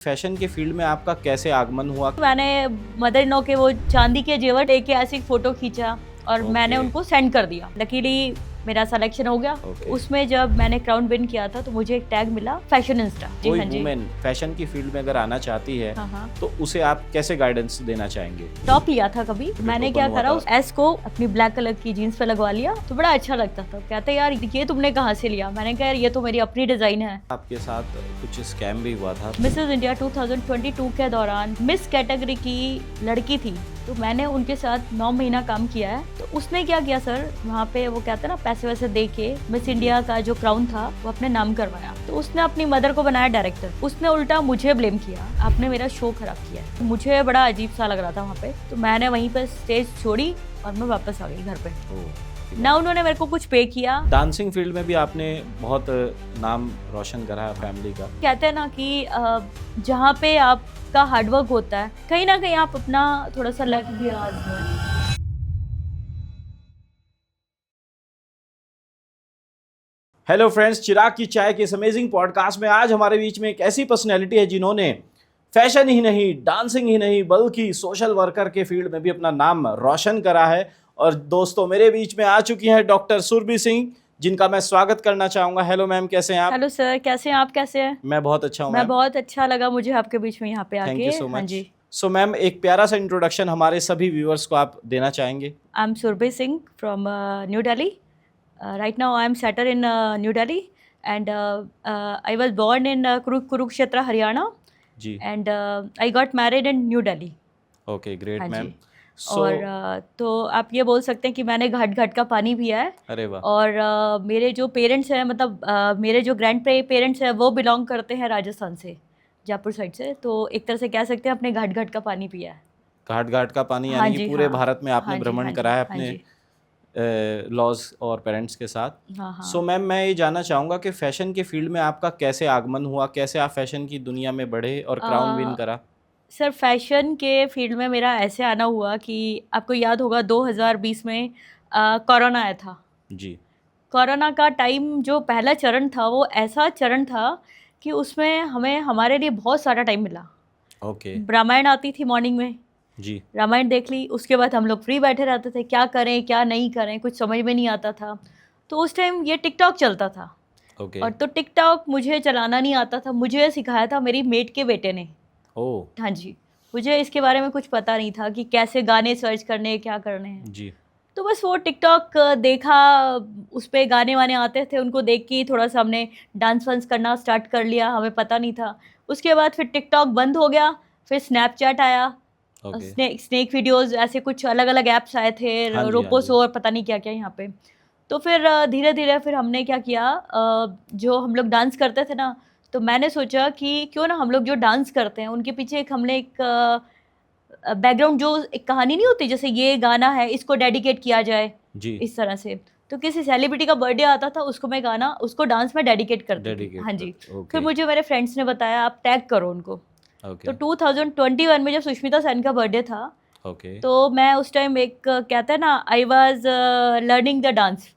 Fashion के field में आपका कैसे आगमन हुआ? मैंने मदर इन लॉ के वो चांदी के जेवर लेके ऐसे फोटो खींचा और मैंने उनको सेंड कर दिया। लकीली मेरा सिलेक्शन हो गया। उसमें जब मैंने क्राउन विन किया था तो मुझे एक टैग मिला फैशन इंस्टा। कोई वुमेन फैशन की फील्ड में अगर आना चाहती है तो उसे आप कैसे गाइडेंस देना चाहेंगे? टॉप लिया था कभी मैंने क्या करा, उस एस को अपनी ब्लैक कलर की जीन्स पे लगवा लिया तो बड़ा अच्छा लगता था। कहते यार ये तुमने कहाँ से लिया? मैंने कहा यार ये तो मेरी अपनी डिजाइन है। आपके साथ कुछ स्कैम भी हुआ था? मिसेस इंडिया 2022 के दौरान मिस कैटेगरी की लड़की थी तो मैंने उनके साथ 9 महीना काम किया है। तो उसने क्या किया सर, वहाँ पे वो कहते हैं ना पैसे वैसे दे के मिस इंडिया का जो क्राउन था वो अपने नाम करवाया। तो उसने अपनी मदर को बनाया डायरेक्टर। उसने उल्टा मुझे ब्लेम किया, आपने मेरा शो खराब किया है। तो मुझे बड़ा अजीब सा लग रहा था वहाँ पे। तो मैंने वहीं पे स्टेज छोड़ी और मैं वापस आ गई घर पे। ना उन्होंने मेरे को कुछ पे किया। डांसिंग फील्ड में भी आपने बहुत नाम रोशन करा है फैमिली का। कहते हैं ना कि जहाँ पे आपका हार्डवर्क होता है कहीं ना कहीं आप अपना थोड़ा सा लक भी आजमाएं। हेलो फ्रेंड्स, चिराग की चाय के इस अमेजिंग पॉडकास्ट में आज हमारे बीच में एक ऐसी पर्सनैलिटी है जिन्होंने फैशन ही नहीं, डांसिंग ही नहीं, बल्कि सोशल वर्कर के फील्ड में भी अपना नाम रोशन करा है। और दोस्तों, मेरे बीच में आ चुकी हैं डॉक्टर सुरभि सिंह, जिनका मैं स्वागत करना चाहूँगा। हेलो मैम, कैसे हैं आप? हेलो सर, कैसे हैं आप? कैसे हैं? मैं बहुत अच्छा हूँ। मैं बहुत अच्छा लगा मुझे आपके बीच में यहाँ पे आके। थैंक यू सो हाँ मच। जी। सो मैम, एक प्यारा सा इंट्रोडक्शन हमारे सभी व्यूअर्स को आप देना चाहेंगे? I am Surbhi Singh from New Delhi. Right now I am settle in New Delhi and I was born in Kurukshetra Haryana ji. And I got married in New Delhi. Okay, great ma'am. और तो आप ये बोल सकते हैं कि मैंने घाट घाट का पानी पिया है। अरे वाह। और मेरे जो पेरेंट्स हैं, मतलब मेरे जो ग्रैंड पेरेंट्स हैं वो बिलोंग करते हैं राजस्थान से, जयपुर साइड से। तो एक तरह से कह सकते हैं अपने घाट घाट का पानी पिया है। घाट घाट का पानी हाँ यानी कि जी, पूरे हाँ। भारत में आपने हाँ जी, भ्रमण हाँ जी, करा है हाँ अपने जी। लॉज और पेरेंट्स के साथ। हाँ हाँ। सो मैम, मैं ये जानना चाहूँगा कि फैशन के फील्ड में आपका कैसे आगमन हुआ, कैसे आप फैशन की दुनिया में बढ़े और क्राउन विन करा? सर, फैशन के फील्ड में मेरा ऐसे आना हुआ कि आपको याद होगा 2020 में कोरोना आया था। जी। कोरोना का टाइम जो पहला चरण था वो ऐसा चरण था कि उसमें हमें हमारे लिए बहुत सारा टाइम मिला। ओके। रामायण आती थी मॉर्निंग में, जी। रामायण देख ली, उसके बाद हम लोग फ्री बैठे रहते थे, क्या करें क्या नहीं करें कुछ समझ में नहीं आता था। तो उस टाइम ये टिकटॉक चलता था। ओके। और तो टिकटॉक मुझे चलाना नहीं आता था, मुझे सिखाया था मेरी मेट के बेटे ने। ओह। हाँ जी। मुझे इसके बारे में कुछ पता नहीं था कि कैसे गाने सर्च करने क्या करने हैं। जी। तो बस वो टिकटॉक देखा, उस पे गाने वाने आते थे, उनको देख के थोड़ा सा हमने डांस वांस करना स्टार्ट कर लिया, हमें पता नहीं था। उसके बाद फिर टिकटॉक बंद हो गया, फिर स्नैपचैट आया, ओके। स्नेक वीडियोस, ऐसे कुछ अलग अलग ऐप्स आए थे, हाँ जी, हाँ रोपोसो जी। और पता नहीं क्या क्या यहाँ पे। तो फिर धीरे धीरे फिर हमने क्या किया, जो हम लोग डांस करते थे ना, तो मैंने सोचा कि क्यों ना हम लोग जो डांस करते हैं उनके पीछे एक हमने एक बैकग्राउंड, जो एक कहानी नहीं होती, जैसे ये गाना है इसको डेडिकेट किया जाए जी। इस तरह से। तो किसी सेलिब्रिटी का बर्थडे आता था, उसको मैं गाना उसको डांस में डेडिकेट करती थी। हाँ जी। फिर मुझे मेरे फ्रेंड्स ने बताया आप टैग करो उनको। तो 2021 में जब सुष्मिता सेन का बर्थडे था, तो मैं उस टाइम एक कहते हैं ना, I was learning the dance.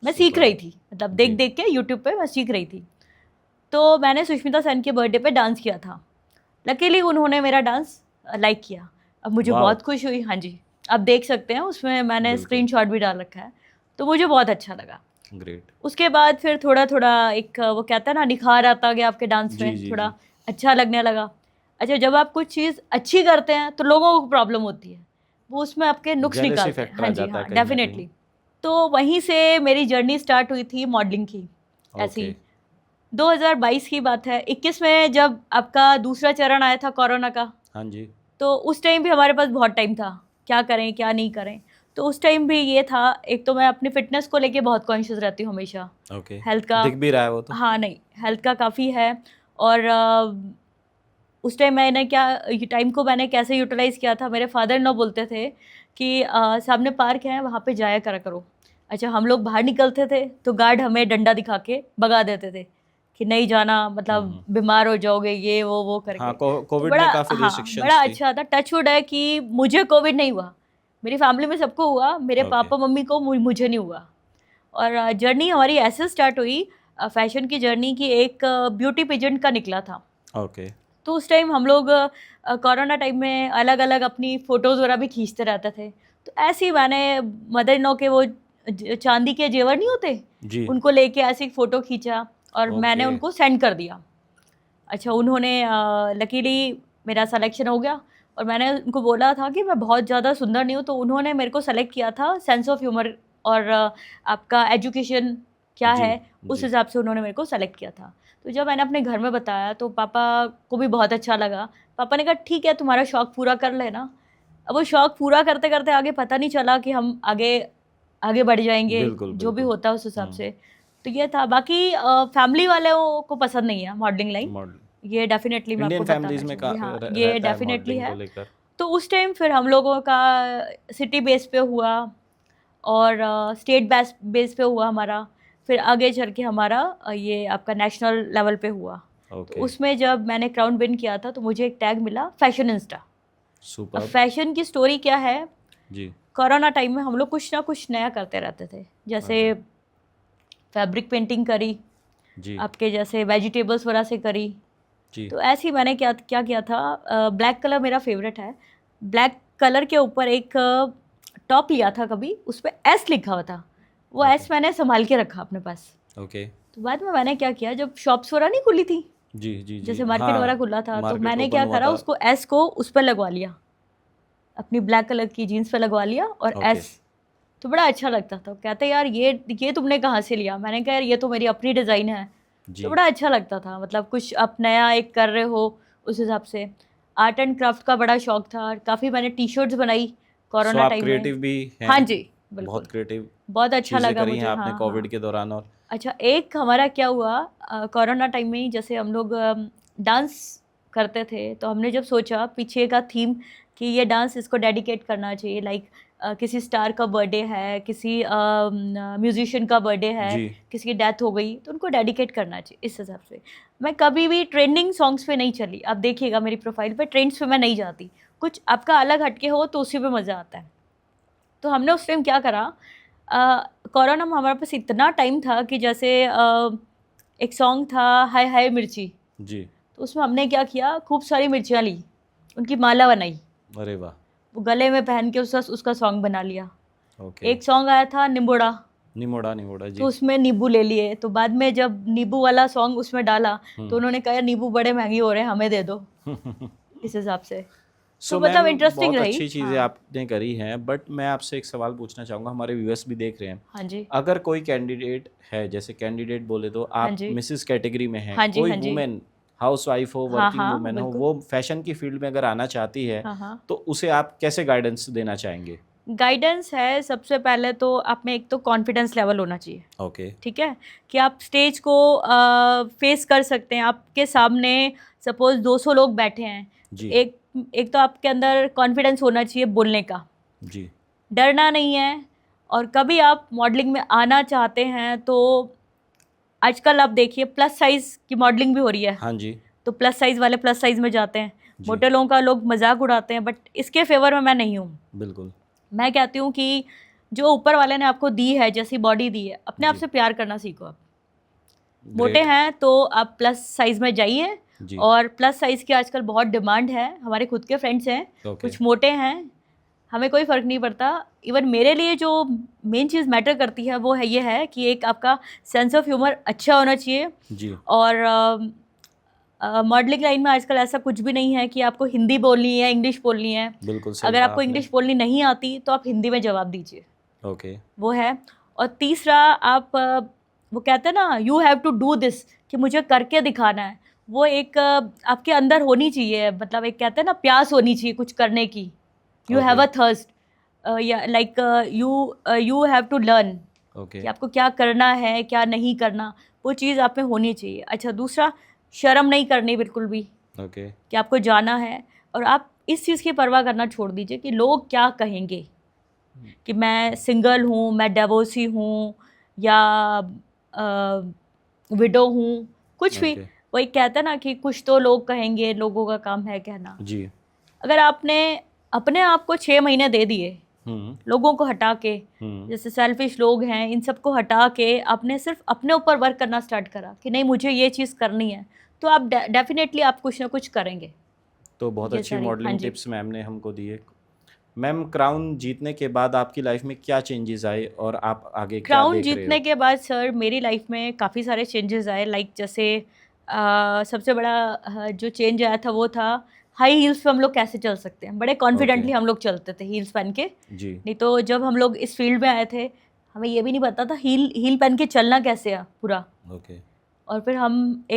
मैं सीख रही थी, मतलब देख देख के यूट्यूब पे मैं सीख रही थी। तो मैंने सुष्मिता सेन के बर्थडे पे डांस किया था। लकीली उन्होंने मेरा डांस लाइक किया। अब मुझे बहुत खुश हुई। हाँ जी, आप देख सकते हैं उसमें मैंने स्क्रीनशॉट भी डाल रखा है। तो मुझे बहुत अच्छा लगा। ग्रेट। उसके बाद फिर थोड़ा थोड़ा एक वो कहता है ना, निखार आता गया आपके डांस में, थोड़ा अच्छा लगने लगा। अच्छा, जब आप कुछ चीज़ अच्छी करते हैं तो लोगों को प्रॉब्लम होती है, वो उसमें आपके नुक्स निकालते हैं। हाँ जी, हाँ, डेफिनेटली। तो वहीं से मेरी जर्नी स्टार्ट हुई थी मॉडलिंग की। ऐसी 2022 की बात है, 21 में जब आपका दूसरा चरण आया था कोरोना का। हाँ जी। तो उस टाइम भी हमारे पास बहुत टाइम था, क्या करें क्या नहीं करें। तो उस टाइम भी ये था, एक तो मैं अपनी फिटनेस को लेके बहुत कॉन्शियस रहती हूँ हमेशा। हेल्थ का दिख भी रहा है वो तो। हाँ, नहीं, हेल्थ का काफ़ी है। और उस टाइम मैंने क्या टाइम को मैंने कैसे यूटिलाइज़ किया था, मेरे फादर इन लॉ बोलते थे कि सामने पार्क है वहाँ पे जाया करा करो। अच्छा, हम लोग बाहर निकलते थे तो गार्ड हमें डंडा दिखा के भगा देते थे कि नहीं जाना, मतलब बीमार हो जाओगे, ये वो करके। हाँ, कोविड बड़ा, में काफी हाँ, रिस्ट्रिक्शंस बड़ा थी। अच्छा था। टचवुड है कि मुझे कोविड नहीं हुआ, मेरी फैमिली में सबको हुआ, मेरे पापा मम्मी को, मुझे नहीं हुआ। और जर्नी हमारी ऐसे स्टार्ट हुई, फैशन की जर्नी की, एक ब्यूटी पेजेंट का निकला था। ओके। तो उस टाइम हम लोग कोरोना टाइम में अलग अलग अपनी फ़ोटोज़ वगैरह भी खींचते रहते थे। तो ऐसे ही मैंने मदर इन लॉ के वो चांदी के जेवर नहीं होते जी। उनको लेके ऐसे एक फ़ोटो खींचा और मैंने ओके। उनको सेंड कर दिया। अच्छा, उन्होंने लकीली मेरा सिलेक्शन हो गया और मैंने उनको बोला था कि मैं बहुत ज़्यादा सुंदर नहीं हूँ, तो उन्होंने मेरे को सेलेक्ट किया था सेंस ऑफ ह्यूमर और आपका एजुकेशन क्या जी, है, उस जी। हिसाब से उन्होंने मेरे को सेलेक्ट किया था। तो जब मैंने अपने घर में बताया तो पापा को भी बहुत अच्छा लगा। पापा ने कहा ठीक है, तुम्हारा शौक़ पूरा कर लेना। अब वो शौक़ पूरा करते-करते आगे पता नहीं चला कि हम आगे आगे बढ़ जाएँगे, बिल्कुल, जो भी बिल्कुल। होता है उस हिसाब हुँ। से। तो ये था, बाकी फैमिली वालों को पसंद नहीं है मॉडलिंग लाइन। मॉडल ये डेफ़िनेटली मैं आपको इंडियन बताना फैमिलीज़ में का चाहूँगी। हाँ, र ये रहता है डेफ़िनेटली मॉडलिंग को है। लेकर। तो उस टाइम फिर हम लोगों का सिटी बेस पे हुआ और स्टेट बेस पे हुआ हमारा। फिर आगे चल के हमारा ये आपका नेशनल लेवल पे हुआ। तो ओके, उसमें जब मैंने क्राउन विन किया था तो मुझे एक टैग मिला फैशन इंस्टा। अब सुपर्ब! फैशन की स्टोरी क्या है, जी, कोरोना टाइम में हम लोग कुछ ना कुछ नया करते रहते थे। जैसे ओके, फैब्रिक पेंटिंग करी, जी, आपके जैसे वेजिटेबल्स वगैरह से करी। जी, तो ऐसे ही मैंने क्या क्या किया था, ब्लैक कलर मेरा फेवरेट है। ब्लैक कलर के ऊपर एक टॉप लिया था कभी, उस पे एस लिखा हुआ था। वो ओके, एस मैंने संभाल के रखा अपने पास। ओके। तो बाद में मैंने क्या किया, जब शॉप्स वगैरह नहीं खुली थी, जी, जी, जी। जैसे मार्केट वगैरह हाँ, खुला था, तो मार्केट मैंने ओपन क्या हुआ करा, था। उसको एस को उस पर लगवा लिया, अपनी ब्लैक कलर की जीन्स पे लगवा लिया और ओके, एस। तो बड़ा अच्छा लगता था। कहते यार ये तुमने कहाँ से लिया? मैंने कहा यार ये तो मेरी अपनी डिज़ाइन है। तो जी, बड़ा अच्छा लगता था, मतलब कुछ आप नया एक कर रहे हो उस हिसाब से। आर्ट एंड क्राफ्ट का बड़ा शौक था, काफ़ी मैंने टी शर्ट्स बनाई सो कोरोना आप टाइम में। क्रिएटिव भी हाँ हैं, जी, बिल्कुल। बहुत क्रिएटिव बहुत अच्छा चीज़ें लगा करी हैं मुझे। आपने हाँ, कोविड हाँ। के दौरान और अच्छा, एक हमारा क्या हुआ, कोरोना टाइम में ही जैसे हम लोग डांस करते थे, तो हमने जब सोचा पीछे का थीम कि ये डांस इसको डेडिकेट करना चाहिए, लाइक किसी स्टार का बर्थडे है, किसी म्यूजिशियन का बर्थडे है, जी, किसी की डेथ हो गई, तो उनको डेडिकेट करना चाहिए इस हिसाब से। मैं कभी भी ट्रेंडिंग सॉन्ग्स पे नहीं चली। आप देखिएगा मेरी प्रोफाइल पे ट्रेंड्स पे मैं नहीं जाती। कुछ आपका अलग हटके हो तो उसी पे मज़ा आता है। तो हमने उस टाइम क्या करा, कोरोना में हमारे पास इतना टाइम था कि जैसे एक सॉन्ग था हाय हाय मिर्ची, जी। तो उसमें हमने क्या किया, खूब सारी मिर्चियाँ ली, उनकी माला बनाई, अरे वाह! वो गले में पहन के उसका सॉन्ग बना लिया। ओके, एक सॉन्ग आया था निम्बोड़ा, निमोड़ा, निमोड़ा तो जी। उसमें नींबू ले लिए। तो बाद में जब नींबू वाला सॉन्ग उसमें डाला, तो हुँ। उन्होंने कहा यार नींबू बड़े महंगे हो रहे हैं, हमें दे दो, इस हिसाब से। तो सो मतलब मैम इंटरेस्टिंग बहुत रही। अच्छी चीज़ें हाँ, आपने करी हैं, बट मैं आपसे एक सवाल पूछना चाहूँगा, हमारे व्यूअर्स भी देख रहे हैं। हाँ जी, अगर कोई कैंडिडेट है, जैसे कैंडिडेट बोले तो हाँ आप जी, मिसेस कैटेगरी में हैं, हाँ जी, कोई हाँ जी। वुमेन हाउसवाइफ हो, हाँ, वर्किंग हाँ, वुमेन हो, बिल्कुल। वो फैशन की फील्ड में अगर आना चाहती है, हाँ, हाँ। तो उसे आप कैसे गाइडेंस देना चाहेंगे? गाइडेंस है, सबसे पहले तो आप में एक तो कॉन्फिडेंस लेवल होना चाहिए, ओके, ठीक है? कि आप स्टेज को फेस कर सकते हैं। आपके सामने सपोज़ 200 लोग बैठे हैं, तो जी, एक एक तो आपके अंदर कॉन्फिडेंस होना चाहिए बोलने का, जी, डरना नहीं है। और कभी आप मॉडलिंग में आना चाहते हैं तो आजकल आप देखिए प्लस साइज़ की मॉडलिंग भी हो रही है, हाँ जी, तो प्लस साइज़ वाले प्लस साइज़ में जाते हैं। जी, मोटे लोगों का लोग मज़ाक उड़ाते हैं, बट इसके फ़ेवर में मैं नहीं हूँ। बिल्कुल, मैं कहती हूँ कि जो ऊपर वाले ने आपको दी है, जैसी बॉडी दी है, अपने आप जी, से प्यार करना सीखो आप। मोटे ग्रेट, हैं तो आप प्लस साइज़ में जाइए, जी, और प्लस साइज़ की आजकल बहुत डिमांड है। हमारे खुद के फ्रेंड्स हैं, ओके, कुछ मोटे हैं, हमें कोई फ़र्क नहीं पड़ता। इवन मेरे लिए जो मेन चीज़ मैटर करती है वो है ये है कि एक आपका सेंस ऑफ ह्यूमर अच्छा होना चाहिए। जी, और मॉडलिंग लाइन में आजकल ऐसा कुछ भी नहीं है कि आपको हिंदी बोलनी है, इंग्लिश बोलनी है। बिल्कुल सही अगर कहा आपको आपने, इंग्लिश बोलनी नहीं आती तो आप हिंदी में जवाब दीजिए, ओके, वो है। और तीसरा, आप वो कहते हैं ना you have to do this, कि मुझे करके दिखाना है, वो एक आपके अंदर होनी चाहिए। मतलब एक कहते हैं ना प्यास होनी चाहिए कुछ करने की, you have okay, a thirst, या like you have to learn, okay, कि आपको क्या करना है क्या नहीं करना, वो चीज़ आप में होनी चाहिए। अच्छा, दूसरा, शर्म नहीं करनी बिल्कुल भी, ओके, कि आपको जाना है। और आप इस चीज़ की परवाह करना छोड़ दीजिए कि लोग क्या कहेंगे, कि मैं सिंगल हूँ, मैं डिवोर्सी हूँ, या विडो हूँ, कुछ भी। ओके, वही कहते हैं ना कि कुछ तो लोग कहेंगे, लोगों का काम है कहना। जी, अगर आपने अपने आप को 6 महीने दे दिए, हुँ, लोगों को हटा के, हुँ, जैसे सेल्फिश लोग हैं इन सबको हटा के आपने सिर्फ अपने ऊपर वर्क करना स्टार्ट करा कि नहीं मुझे ये चीज़ करनी है, तो आप डेफिनेटली आप कुछ ना कुछ करेंगे। तो बहुत ये अच्छी सारी, हाँ मॉडलिंग जी। टिप्स मैम ने हमको दिए। मैम, क्राउन जीतने के बाद आपकी लाइफ में क्या चेंजेस आए और आप आगे क्या क्राउन देख रहे जीतने हो? के बाद सर मेरी लाइफ में काफ़ी सारे चेंजेस आए, लाइक जैसे सबसे बड़ा जो चेंज आया था वो था हाई हील्स पे हम लोग कैसे चल सकते हैं। बड़े कॉन्फिडेंटली हम लोग चलते थे हील्स पहन के। जी। नहीं तो जब हम लोग इस फील्ड में आए थे हमें ये भी नहीं पता था हील हील पहन के चलना कैसे है पूरा। ओके। और फिर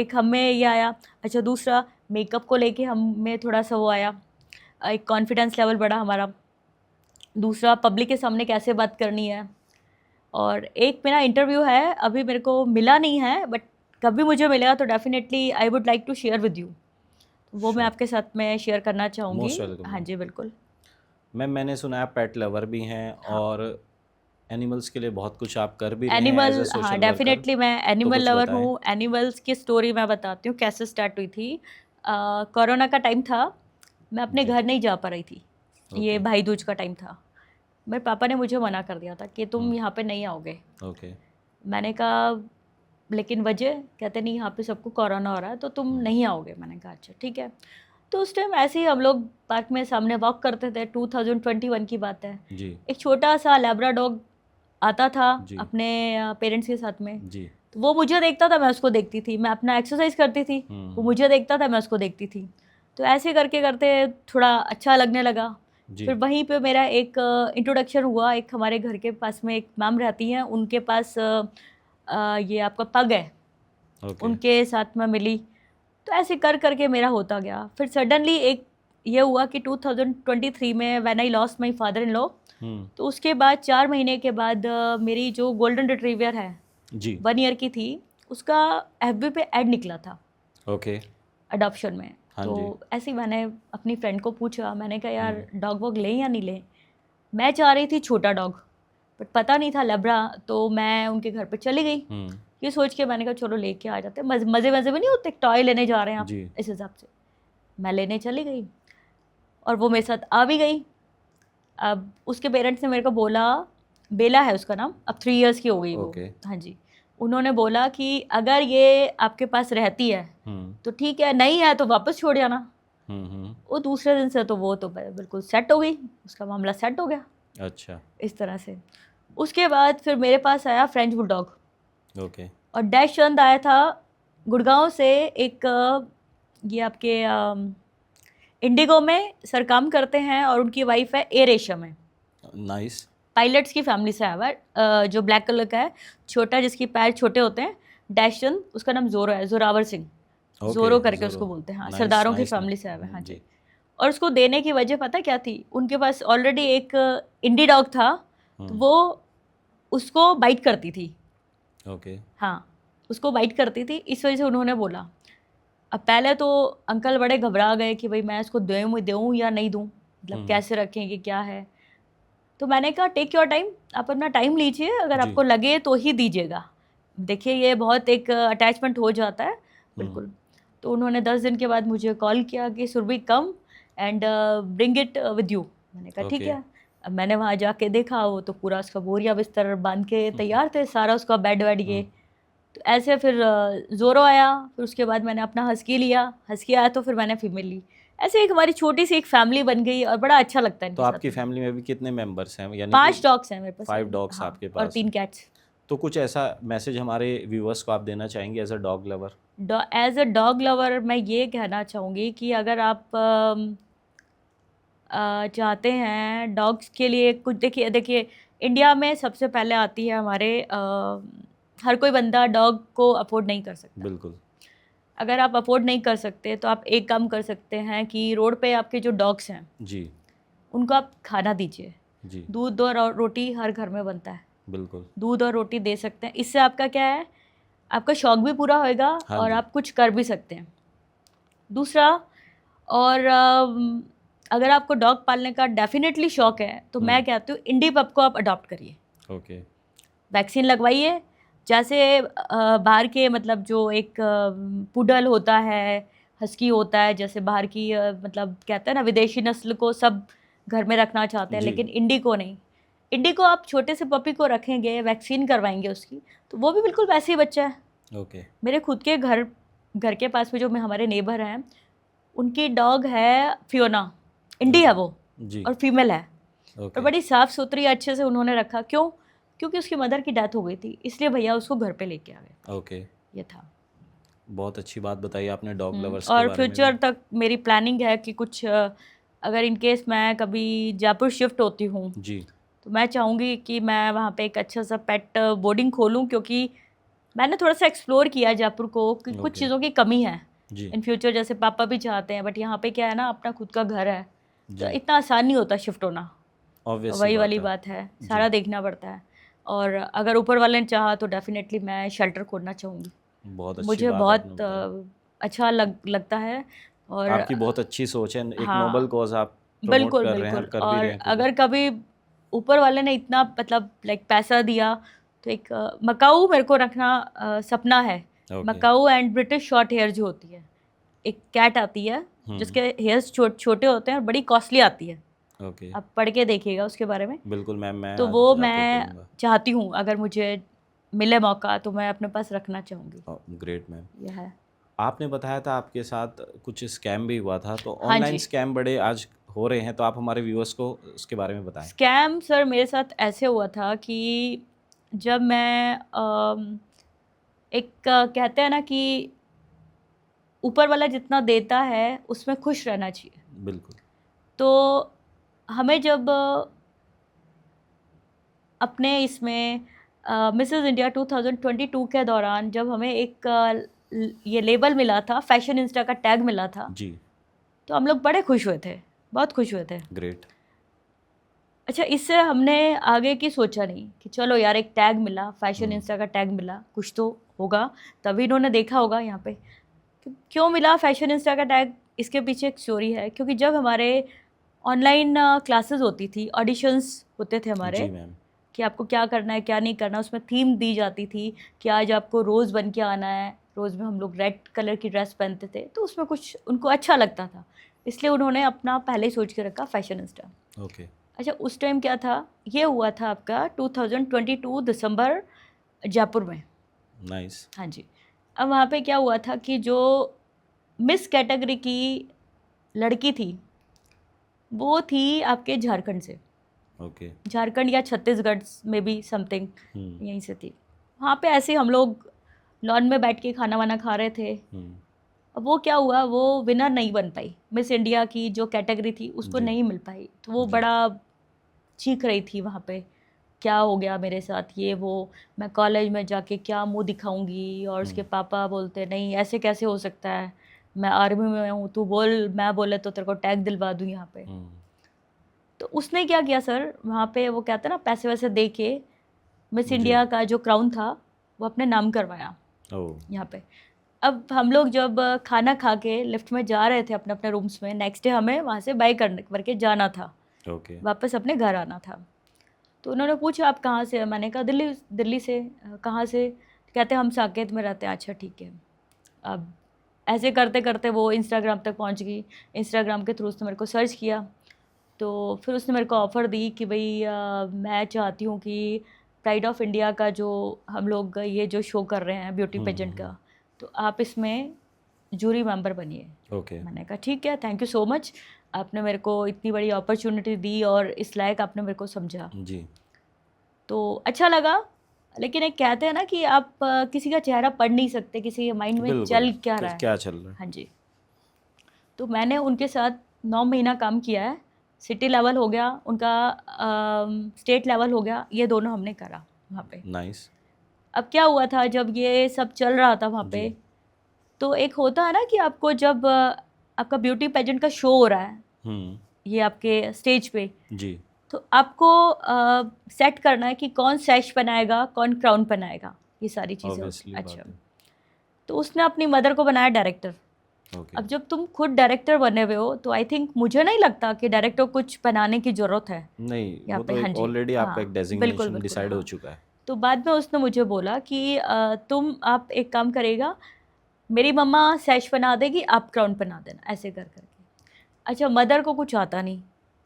हमें ये आया। अच्छा, दूसरा मेकअप को लेके हम में थोड़ा सा वो आया, एक कॉन्फिडेंस लेवल बढ़ा हमारा। दूसरा पब्लिक के सामने कैसे बात करनी है। और एक मेरा इंटरव्यू है, अभी मेरे को मिला नहीं है, बट कभी मुझे मिलेगा तो definitely I would like to share with you. वो मैं Sure. आपके साथ में शेयर करना चाहूँगी। Most welcome, हाँ ma'am. जी, बिल्कुल। मैम, मैंने सुना है आप पेट लवर भी हैं हाँ। और एनिमल्स के लिए बहुत कुछ आप कर भी रहे हैं एज एनिमल, अ हाँ सोशल वर्कर। डेफिनेटली मैं एनिमल कुछ लवर बताएं। हूँ। एनिमल्स की स्टोरी मैं बताती हूँ कैसे स्टार्ट हुई थी। कोरोना का टाइम था, मैं अपने जी। घर नहीं जा पा रही थी। ये ओके। भाई दूज का टाइम था। मेरे पापा ने मुझे मना कर दिया था कि तुम यहाँ पे नहीं आओगे। ओके। मैंने कहा लेकिन वजह, कहते नहीं यहाँ पे सबको कोरोना हो रहा है तो तुम नहीं आओगे। मैंने कहा अच्छा ठीक है। तो उस टाइम ऐसे ही हम लोग पार्क में सामने वॉक करते थे, 2021 की बात है। जी। एक छोटा सा लैब्राडॉग आता था जी। अपने पेरेंट्स के साथ में। जी। तो वो मुझे देखता था, मैं उसको देखती थी। मैं अपना एक्सरसाइज करती थी, वो मुझे देखता था, मैं उसको देखती थी। तो ऐसे करके करते थोड़ा अच्छा लगने लगा। जी। फिर वहीं पे मेरा एक इंट्रोडक्शन हुआ। एक हमारे घर के पास में एक मैम रहती हैं, उनके पास ये आपका पग है, ओके। उनके साथ में मिली। तो ऐसे कर करके मेरा होता गया। फिर सडनली एक ये हुआ कि 2023 में when I lost my father in law, तो उसके बाद 4 महीने के बाद मेरी जो गोल्डन रिट्रीवर है जी। 1 ईयर की थी, उसका एफबी पे ऐड निकला था ओके। अडॉप्शन में। हाँ तो जी। ऐसे ही मैंने अपनी फ्रेंड को पूछा, मैंने कहा यार डॉग वॉग लें या नहीं लें। मैं चाह रही थी छोटा डॉग, बट पता नहीं था लैब्रा। तो मैं उनके घर पे चली गई, ये सोच के मैंने कहा चलो लेके आ जाते हैं। मज़े मज़े में नहीं होते, टॉय लेने जा रहे हैं आप, जी। इस हिसाब से मैं लेने चली गई और वो मेरे साथ आ भी गई। अब उसके पेरेंट्स ने मेरे को बोला, बेला है उसका नाम, अब 3 इयर्स की हो गई वो। ओके। हाँ जी। उन्होंने बोला कि अगर ये आपके पास रहती है तो ठीक है, नहीं है तो वापस छोड़ जाना। वो दूसरे दिन से तो वो तो बिल्कुल सेट हो गई, उसका मामला सेट हो गया। अच्छा। इस तरह से उसके बाद फिर मेरे पास आया फ्रेंच बुलडॉग। ओके। और डैश चंद आया था गुड़गांव से। एक ये आपके इंडिगो में सर काम करते हैं और उनकी वाइफ है एयर एशिया में। नाइस। पायलट्स की फैमिली से आया हुआ है। जो ब्लैक कलर का है, छोटा, जिसकी पैर छोटे होते हैं, डैश चंद, उसका नाम जोरो है, जोरावर सिंह। ओके, जोरो करके जोरो। उसको बोलते हैं। हाँ, नाइस, सरदारों की नाइस फैमिली नेम। से आया हुआ है। हाँ जी। जी। और उसको देने की वजह पता क्या थी? उनके पास ऑलरेडी एक इंडी डॉग था, तो वो उसको बाइट करती थी। ओके। हाँ, उसको बाइट करती थी, इस वजह से उन्होंने बोला। अब पहले तो अंकल बड़े घबरा गए कि भाई मैं इसको दूँ या नहीं दूँ, मतलब कैसे रखेंगे, क्या है। तो मैंने कहा टेक योर टाइम, आप अपना टाइम लीजिए, अगर जी। आपको लगे तो ही दीजिएगा। देखिए ये बहुत एक अटैचमेंट हो जाता है, बिल्कुल। तो उन्होंने 10 दिन के बाद मुझे कॉल किया कि Surbhi come and bring it with you. मैंने कहा ठीक ओके। है। अब मैंने वहाँ जाके देखा, वो तो पूरा उसका बोरिया बिस्तर बांध के तैयार थे, सारा उसका बेड वेड ये। तो ऐसे फिर जोरो आया, फिर उसके बाद मैंने अपना हस्की लिया, हस्की आया तो फिर मैंने फीमेल ली। ऐसे एक हमारी छोटी सी एक फैमिली बन गई और बड़ा अच्छा लगता है। तो आपकी फैमिली में भी कितने मेंबर्स हैं? यानी 5 डॉग्स हैं मेरे पास। 5 डॉग्स हाँ, आपके और पास 3 हैं। कैट्स। तो कुछ ऐसा मैसेज हमारे व्यूअर्स को आप देना चाहेंगे as a dog lover? As a dog lover मैं ये कहना चाहूँगी कि अगर आप चाहते हैं डॉग्स के लिए कुछ, देखिए इंडिया में सबसे पहले आती है हमारे हर कोई बंदा डॉग को अफोर्ड नहीं कर सकता। बिल्कुल। अगर आप अफोर्ड नहीं कर सकते तो आप एक काम कर सकते हैं कि रोड पे आपके जो डॉग्स हैं जी। उनको आप खाना दीजिए। जी। दूध और रोटी हर घर में बनता है, बिल्कुल। दूध और रोटी दे सकते हैं। इससे आपका क्या है, आपका शौक भी पूरा होएगा हाँ और जी। आप कुछ कर भी सकते हैं। दूसरा, और अगर आपको डॉग पालने का डेफिनेटली शौक है तो मैं कहती हूँ इंडी पप को आप अडॉप्ट करिए। ओके। वैक्सीन लगवाइए। जैसे बाहर के, मतलब जो एक पुडल होता है, हस्की होता है, जैसे बाहर की मतलब कहते हैं ना विदेशी नस्ल को सब घर में रखना चाहते हैं, जी। लेकिन इंडी को नहीं। इंडी को आप छोटे से पपी को रखेंगे, वैक्सीन करवाएंगे उसकी, तो वो भी बिल्कुल वैसे ही बच्चा है। ओके। मेरे खुद के घर घर के पास में जो में हमारे नेबर हैं, उनकी डॉग है फियोना, इंडी है वो जी। और फीमेल है। ओके। और बड़ी साफ़ सुथरी अच्छे से उन्होंने रखा। क्यों? क्योंकि उसकी मदर की डेथ हो गई थी, इसलिए भैया उसको घर पे लेके आ गए। ओके, ये था। बहुत अच्छी बात बताई आपने डॉग लवर्स के और बारे में भी। फ्यूचर तक मेरी प्लानिंग है कि कुछ अगर इन केस मैं कभी जयपुर शिफ्ट होती हूँ जी। तो मैं चाहूँगी कि मैं वहाँ पे एक अच्छा सा पेट बोर्डिंग खोलूँ, क्योंकि मैंने थोड़ा सा एक्सप्लोर किया जयपुर को कि कुछ ओके। चीज़ों की कमी है जी। In future. जैसे पापा भी चाहते हैं, बट यहाँ पे क्या है ना, अपना खुद का घर है तो जी, इतना आसान नहीं होता शिफ्ट होना। ऑब्वियस सी वही बात वाली है। बात है, जी। सारा देखना पड़ता है। और अगर ऊपर वाले ने चाहा तो डेफिनेटली मैं शेल्टर खोलना चाहूँगी। बहुत अच्छी मुझे बात आपने बहुत बताई। अच्छा लगता है। और आपकी बहुत अच्छी सोच है, एक नोबल हाँ, कॉज आप प्रमोट बिल्कुल कर रहे हैं और बिल्कुल। कर भी और रहे हैं खुद। अगर कभी ऊपर वाले ने इतना मतलब लाइक पैसा दिया तो एक मकाऊ मेरे को रखना सपना है। Okay. Macaw and British short hair जो होती है, एक कैट आती है जिसके हेयर्स छोटे होते हैं और बड़ी कॉस्टली आती है। ओके, आप पढ़ के देखिएगा उसके बारे में। बिल्कुल मैम, मैं तो आज वो जाके मैं पढ़ूंगा। चाहती हूँ, अगर मुझे मिले मौका तो मैं अपने पास रखना चाहूँगी। Great ma'am. यह है। आपने बताया था आपके साथ कुछ स्कैम भी हुआ था, तो हाँ ऑनलाइन जी। स्कैम बड़े आज हो रहे हैं, तो आप हमारे व्यूअर्स को उसके बारे में बताएं। स्कैम सर मेरे साथ ऐसे हुआ था कि जब मैं एक कहते हैं ना कि ऊपर वाला जितना देता है उसमें खुश रहना चाहिए। बिल्कुल। तो हमें जब अपने इसमें मिसेस इंडिया 2022 के दौरान जब हमें एक ये लेबल मिला था, फैशन इंस्टा का टैग मिला था, जी। तो हम लोग बड़े खुश हुए थे, बहुत खुश हुए थे। ग्रेट। अच्छा, इससे हमने आगे की सोचा नहीं कि चलो यार एक टैग मिला, फैशन इंस्टा का टैग मिला, कुछ तो होगा, तभी इन्होंने देखा होगा यहाँ पे। क्यों मिला फैशन इंस्टा का टैग? इसके पीछे एक स्टोरी है। क्योंकि जब हमारे ऑनलाइन क्लासेस होती थी, ऑडिशंस होते थे हमारे, जी मैम। कि आपको क्या करना है क्या नहीं करना, उसमें थीम दी जाती थी कि आज आपको रोज़ बन के आना है। रोज़ में हम लोग रेड कलर की ड्रेस पहनते थे, तो उसमें कुछ उनको अच्छा लगता था, इसलिए उन्होंने अपना पहले ही सोच के रखा फैशन इंस्टा। ओके। अच्छा, उस टाइम क्या था, ये हुआ था आपका 2022 दिसंबर, जयपुर में। नाइस। हाँ जी। अब वहाँ पे क्या हुआ था कि जो मिस कैटेगरी की लड़की थी, वो थी आपके झारखंड से। ओके। झारखंड या छत्तीसगढ़ में भी समथिंग, यहीं से थी। वहाँ पे ऐसे हम लोग लॉन में बैठ के खाना वाना खा रहे थे। अब वो क्या हुआ, वो विनर नहीं बन पाई, मिस इंडिया की जो कैटेगरी थी उसको जी। नहीं मिल पाई। तो वो जी। बड़ा चीख रही थी वहाँ पे, क्या हो गया मेरे साथ, ये वो, मैं कॉलेज में जाके क्या मुंह दिखाऊंगी। और उसके पापा बोलते नहीं ऐसे कैसे हो सकता है, मैं आर्मी में हूँ, तू बोल, मैं बोले तो तेरे को टैग दिलवा दूँ यहाँ पे। तो उसने क्या किया सर, वहाँ पे वो कहते हैं ना पैसे वैसे दे के मिस जी। इंडिया का जो क्राउन था वो अपने नाम करवाया ओह। यहाँ पे। अब हम लोग जब खाना खा के लिफ्ट में जा रहे थे अपने अपने रूम्स में, नेक्स्ट डे हमें वहाँ से बाय करके जाना था, ओके। वापस अपने घर आना था। तो उन्होंने पूछा आप कहाँ से? मैंने कहा दिल्ली, दिल्ली से। कहाँ से? कहते हम साकेत में रहते हैं। अच्छा ठीक है। अब ऐसे करते करते वो इंस्टाग्राम तक पहुँच गई। इंस्टाग्राम के थ्रू उसने मेरे को सर्च किया, तो फिर उसने मेरे को ऑफ़र दी कि भाई मैं चाहती हूँ कि प्राइड ऑफ इंडिया का जो हम लोग ये जो शो कर रहे हैं ब्यूटी पेजेंट का, तो आप इसमें जूरी मेंबर बनिए। ओके। मैंने कहा ठीक है, थैंक यू सो मच, आपने मेरे को इतनी बड़ी अपॉर्चुनिटी दी और इस लायक आपने मेरे को समझा, जी। तो अच्छा लगा। लेकिन एक कहते हैं ना कि आप किसी का चेहरा पढ़ नहीं सकते, किसी के माइंड में बिल्कुल, चल क्या रहा है। क्या चल रहा है। हाँ जी। तो मैंने उनके साथ 9 महीना काम किया है। सिटी लेवल हो गया उनका, स्टेट लेवल हो गया, ये दोनों हमने करा वहाँ पे। नाइस। अब क्या हुआ था जब ये सब चल रहा था वहाँ पे, जी। तो एक होता है ना कि आपको जब आपका ब्यूटी पेजेंट का शो हो रहा है ये आपके स्टेज पे, जी। तो आपको सेट करना है कि कौन सैश बनाएगा, कौन क्राउन बनाएगा, ये सारी चीज़ें होती ऑब्वियसली हैं। बात अच्छा, है। तो उसने अपनी मदर को बनाया डायरेक्टर। ओके। अब जब तुम खुद डायरेक्टर बने हुए हो तो आई थिंक मुझे नहीं लगता कि डायरेक्टर को कुछ बनाने की ज़रूरत है नहीं, यहाँ वो पे। तो हाँ एक जी, ऑलरेडी आपका एक हाँ, बिल्कुल डेजिग्नेशन बिल्कुल, डिसाइड हो हाँ। चुका है। तो बाद में उसने मुझे बोला कि आप एक काम करेगा, मेरी मम्मा सैश बना देगी, आप क्राउन बना देना, ऐसे कर करके। अच्छा, मदर को कुछ आता नहीं,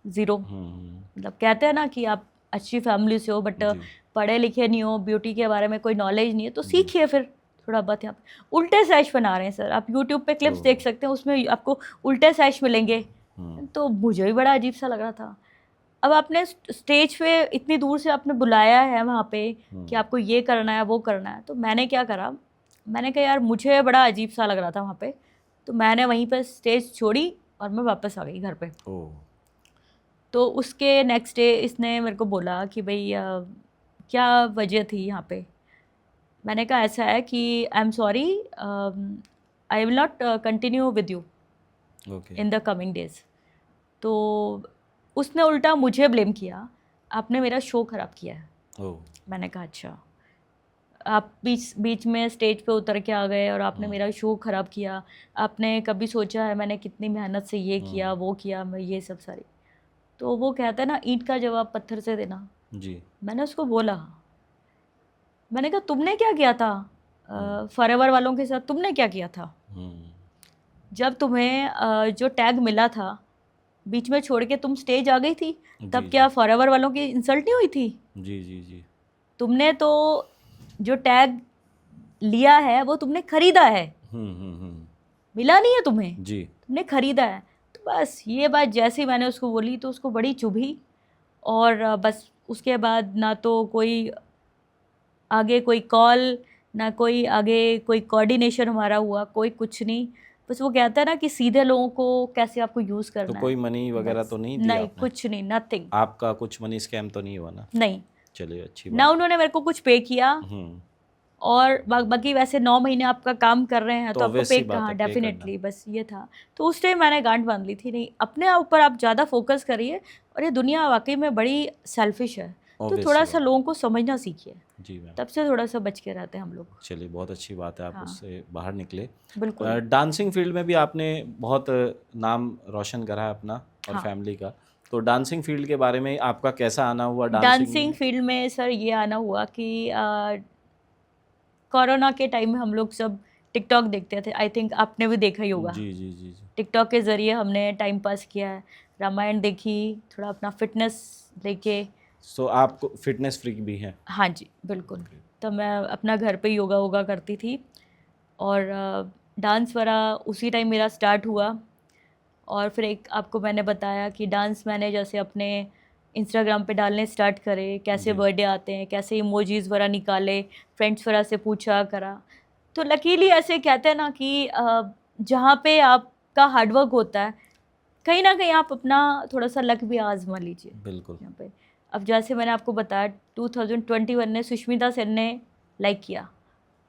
ज़ीरो। मतलब कहते हैं ना कि आप अच्छी फैमिली से हो बट जी। पढ़े लिखे नहीं हो, ब्यूटी के बारे में कोई नॉलेज नहीं है, तो जी। सीखिए फिर। थोड़ा बहुत यहाँ पे उल्टे सैश बना रहे हैं सर, आप यूट्यूब पे क्लिप्स देख सकते हैं, उसमें आपको उल्टे सैश मिलेंगे। तो मुझे भी बड़ा अजीब सा लग रहा था। अब आपने स्टेज पे इतनी दूर से आपने बुलाया है वहाँ पे कि आपको ये करना है वो करना है, तो मैंने क्या करा, मैंने कहा यार मुझे बड़ा अजीब सा लग रहा था वहाँ पे, तो मैंने वहीं पे स्टेज छोड़ी और मैं वापस आ गई घर पे। तो उसके नेक्स्ट डे इसने मेरे को बोला कि भाई क्या वजह थी यहाँ पे। मैंने कहा ऐसा है कि I am sorry, I will not continue with you in the coming days. तो उसने उल्टा मुझे ब्लेम किया, आपने मेरा शो ख़राब किया है। मैंने कहा अच्छा, आप बीच में स्टेज पे उतर के आ गए और आपने मेरा शो ख़राब किया, आपने कभी सोचा है मैंने कितनी मेहनत से ये किया वो किया, मैं ये सब सारी। तो वो कहता है ना, ईंट का जवाब पत्थर से देना जी। मैंने उसको बोला, मैंने कहा तुमने क्या किया था फॉरएवर वालों के साथ, तुमने क्या किया था जब तुम्हें जो टैग मिला था बीच में छोड़ के तुम स्टेज आ गई थी, तब क्या फॉरएवर वालों की इंसल्ट नहीं हुई थी? जी जी जी। तुमने तो जो टैग लिया है वो तुमने खरीदा है, मिला नहीं है तुम्हें जी, तुमने खरीदा है। तो बस ये बात जैसे ही मैंने उसको बोली तो उसको बड़ी चुभी, और बस उसके बाद ना तो कोई आगे कोई कॉल, ना कोई आगे कोई कोऑर्डिनेशन हमारा हुआ, कोई कुछ नहीं। बस वो कहता है ना कि सीधे लोगों को कैसे आपको यूज़ करना है। तो कोई मनी वगैरह तो नहीं दिया? नहीं, कुछ नहीं, नथिंग। आपका कुछ मनी स्कैम तो नहीं हुआ ना? नहीं। चलिए अच्छी बात। ना उन्होंने मेरे को कुछ पे किया, और बाकी वैसे 9 महीने आपका काम कर रहे हैं तो आपको पे कहाँ, डेफिनेटली बस ये था। तो उस टाइम मैंने गांठ बांध ली थी, नहीं अपने ऊपर आप ज़्यादा फोकस करिए, और ये दुनिया वाकई में बड़ी सेल्फिश है, तो थोड़ा सा लोगों को समझना सीखिए जी मैम, तब से थोड़ा सा बच के रहते हैं हम लोग। चलिए बहुत अच्छी बात है, आप उससे बाहर निकले। बिल्कुल। डांसिंग फील्ड में भी आपने बहुत नाम रोशन करा है अपना और फैमिली का, तो डांसिंग फील्ड के बारे में आपका कैसा आना हुआ? डांसिंग फील्ड में सर ये आना हुआ कि कोरोना के टाइम में हम लोग सब टिकटॉक देखते थे, आई थिंक आपने भी देखा ही होगा। जी जी जी जी। टिकटॉक के ज़रिए हमने टाइम पास किया है, रामायण देखी, थोड़ा अपना फिटनेस लेके। सो आप फिटनेस फ्रीक भी हैं? हाँ जी बिल्कुल। तो मैं अपना घर पे योगा वोगा करती थी, और डांस वाला उसी टाइम मेरा स्टार्ट हुआ। और फिर एक आपको मैंने बताया कि डांस मैंने जैसे अपने इंस्टाग्राम पे डालने स्टार्ट करे, कैसे बर्थडे आते हैं, कैसे इमोजीज़ वगैरह निकाले, फ्रेंड्स वगैरह से पूछा करा। तो लकीली ऐसे कहते हैं ना कि जहाँ पे आपका हार्डवर्क होता है, कहीं ना कहीं आप अपना थोड़ा सा लक भी आजमा लीजिए। बिल्कुल। यहाँ पे अब जैसे मैंने आपको बताया 2021 में सुष्मिता सेन ने लाइक किया,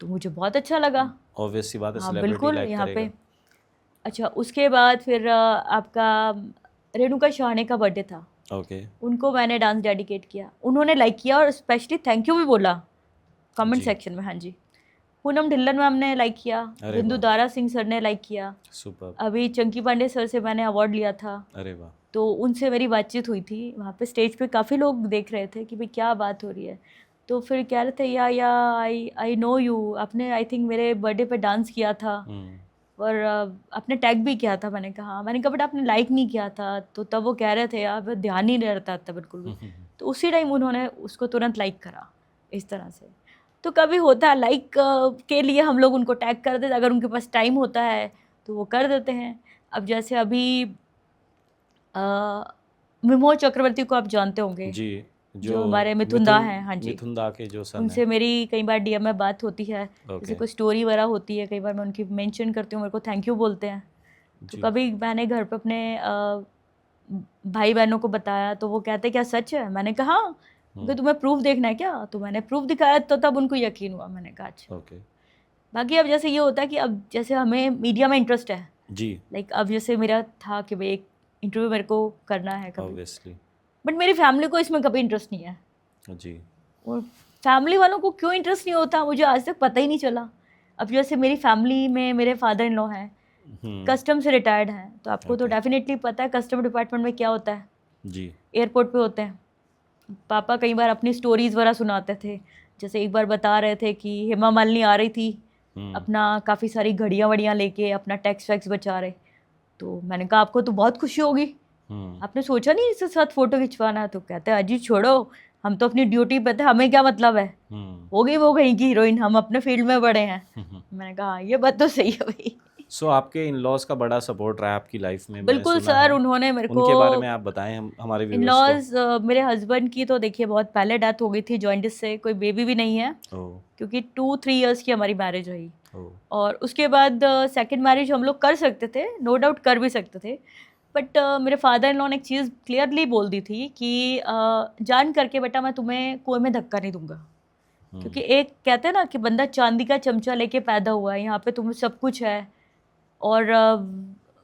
तो मुझे बहुत अच्छा लगा। ऑब्वियस सी बात है, हाँ सेलिब्रिटी बिल्कुल लाइक यहाँ करेगा। पे। अच्छा उसके बाद फिर आपका रेणुका शहाणे का बर्थडे था, उनको मैंने डांस डेडिकेट किया, उन्होंने लाइक किया और स्पेशली थैंक यू भी बोला कमेंट सेक्शन में। हाँ जी। पूनम ढिल्लन मैम ने लाइक किया, बिंदु दारा सिंह सर ने लाइक किया, सुपर। अभी चंकी पांडे सर से मैंने अवार्ड लिया था। अरे वाह। तो उनसे मेरी बातचीत हुई थी वहाँ पे, स्टेज पे काफ़ी लोग देख रहे थे कि भाई क्या बात हो रही है। तो फिर कह रहे थे या आई नो यू, आपने आई थिंक मेरे बर्थडे पे डांस किया था और आपने टैग भी किया था। मैंने कहा मैंने कहा बट आपने लाइक नहीं किया था। तो तब वो कह रहे थे यार ध्यान ही नहीं रहता था बिल्कुल भी। तो उसी टाइम उन्होंने उसको तुरंत लाइक करा इस तरह से। तो कभी होता है लाइक के लिए हम लोग उनको टैग कर देते, अगर उनके पास टाइम होता है तो वो कर देते हैं। अब जैसे अभी विमोह चक्रवर्ती को आप जानते होंगे जी, जो हमारे मिथुन दा हैं। हाँ जी, मिथुन दा के जो सन उनसे मेरी कई बार डीएम में बात होती है, जैसे कोई स्टोरी वगैरह होती है, कई बार मैं उनकी मेंशन करती हूँ, मेरे को थैंक यू बोलते हैं। तो कभी मैंने घर पे अपने भाई बहनों को बताया तो वो कहते क्या सच है? मैंने कहा हाँ, कि तुम्हें प्रूफ देखना है क्या? तो मैंने प्रूफ दिखाया तो तब उनको यकीन हुआ। मैंने कहा अच्छा। बाकी अब जैसे ये होता है कि अब जैसे हमें मीडिया में इंटरेस्ट है जी, लाइक अब जैसे मेरा था कि भाई एक इंटरव्यू मेरे को करना है कभी, बट मेरी फैमिली को इसमें कभी इंटरेस्ट नहीं है जी। और फैमिली वालों को क्यों इंटरेस्ट नहीं होता मुझे आज तक पता ही नहीं चला। अब जैसे मेरी फैमिली में मेरे फादर इन लॉ हैं, कस्टम से रिटायर्ड हैं, तो आपको तो डेफिनेटली पता है कस्टम डिपार्टमेंट में क्या होता है जी, एयरपोर्ट पे होते हैं। पापा कई बार अपनी स्टोरीज़ वगैरह सुनाते थे, जैसे एक बार बता रहे थे कि हेमा मालिनी आ रही थी अपना काफ़ी सारी घड़ियाँ वड़ियाँ लेके अपना टैक्स वैक्स बचा रहे। तो मैंने कहा आपको तो बहुत खुशी होगी, आपने सोचा नहीं इसके साथ फ़ोटो खिंचवाना है? तो कहते हैं अजी छोड़ो, हम तो अपनी ड्यूटी पे थे, हमें क्या मतलब है, हो गई वो कहीं की हीरोइन, हम अपने फील्ड में बड़े हैं। मैंने कहा हाँ, ये बात तो सही है भाई। सो आपके इन लॉज का बड़ा सपोर्ट रहा है आपकी लाइफ में, मैंने बिल्कुल सुना सर, है। उन्होंने मेरे को, उनके बारे में आप बताएं हमारे इन व्यूअर्स लॉज मेरे हस्बैंड की तो देखिए बहुत पहले डेथ हो गई थी जॉइंटिस से, कोई बेबी भी नहीं है, को। क्योंकि 2-3 इयर्स की हमारी मैरिज हुई। ओह, और उसके बाद सेकंड मैरिज हम लोग कर सकते थे, नो डाउट कर भी सकते थे, बट मेरे फादर इन लॉ ने एक चीज़ क्लियरली बोल दी थी कि जान करके बेटा मैं तुम्हें कुएं में धक्का नहीं दूंगा, क्योंकि एक कहते हैं ना कि बंदा चांदी का चमचा लेके पैदा हुआ है, यहाँ पे तुम्हें सब कुछ है। और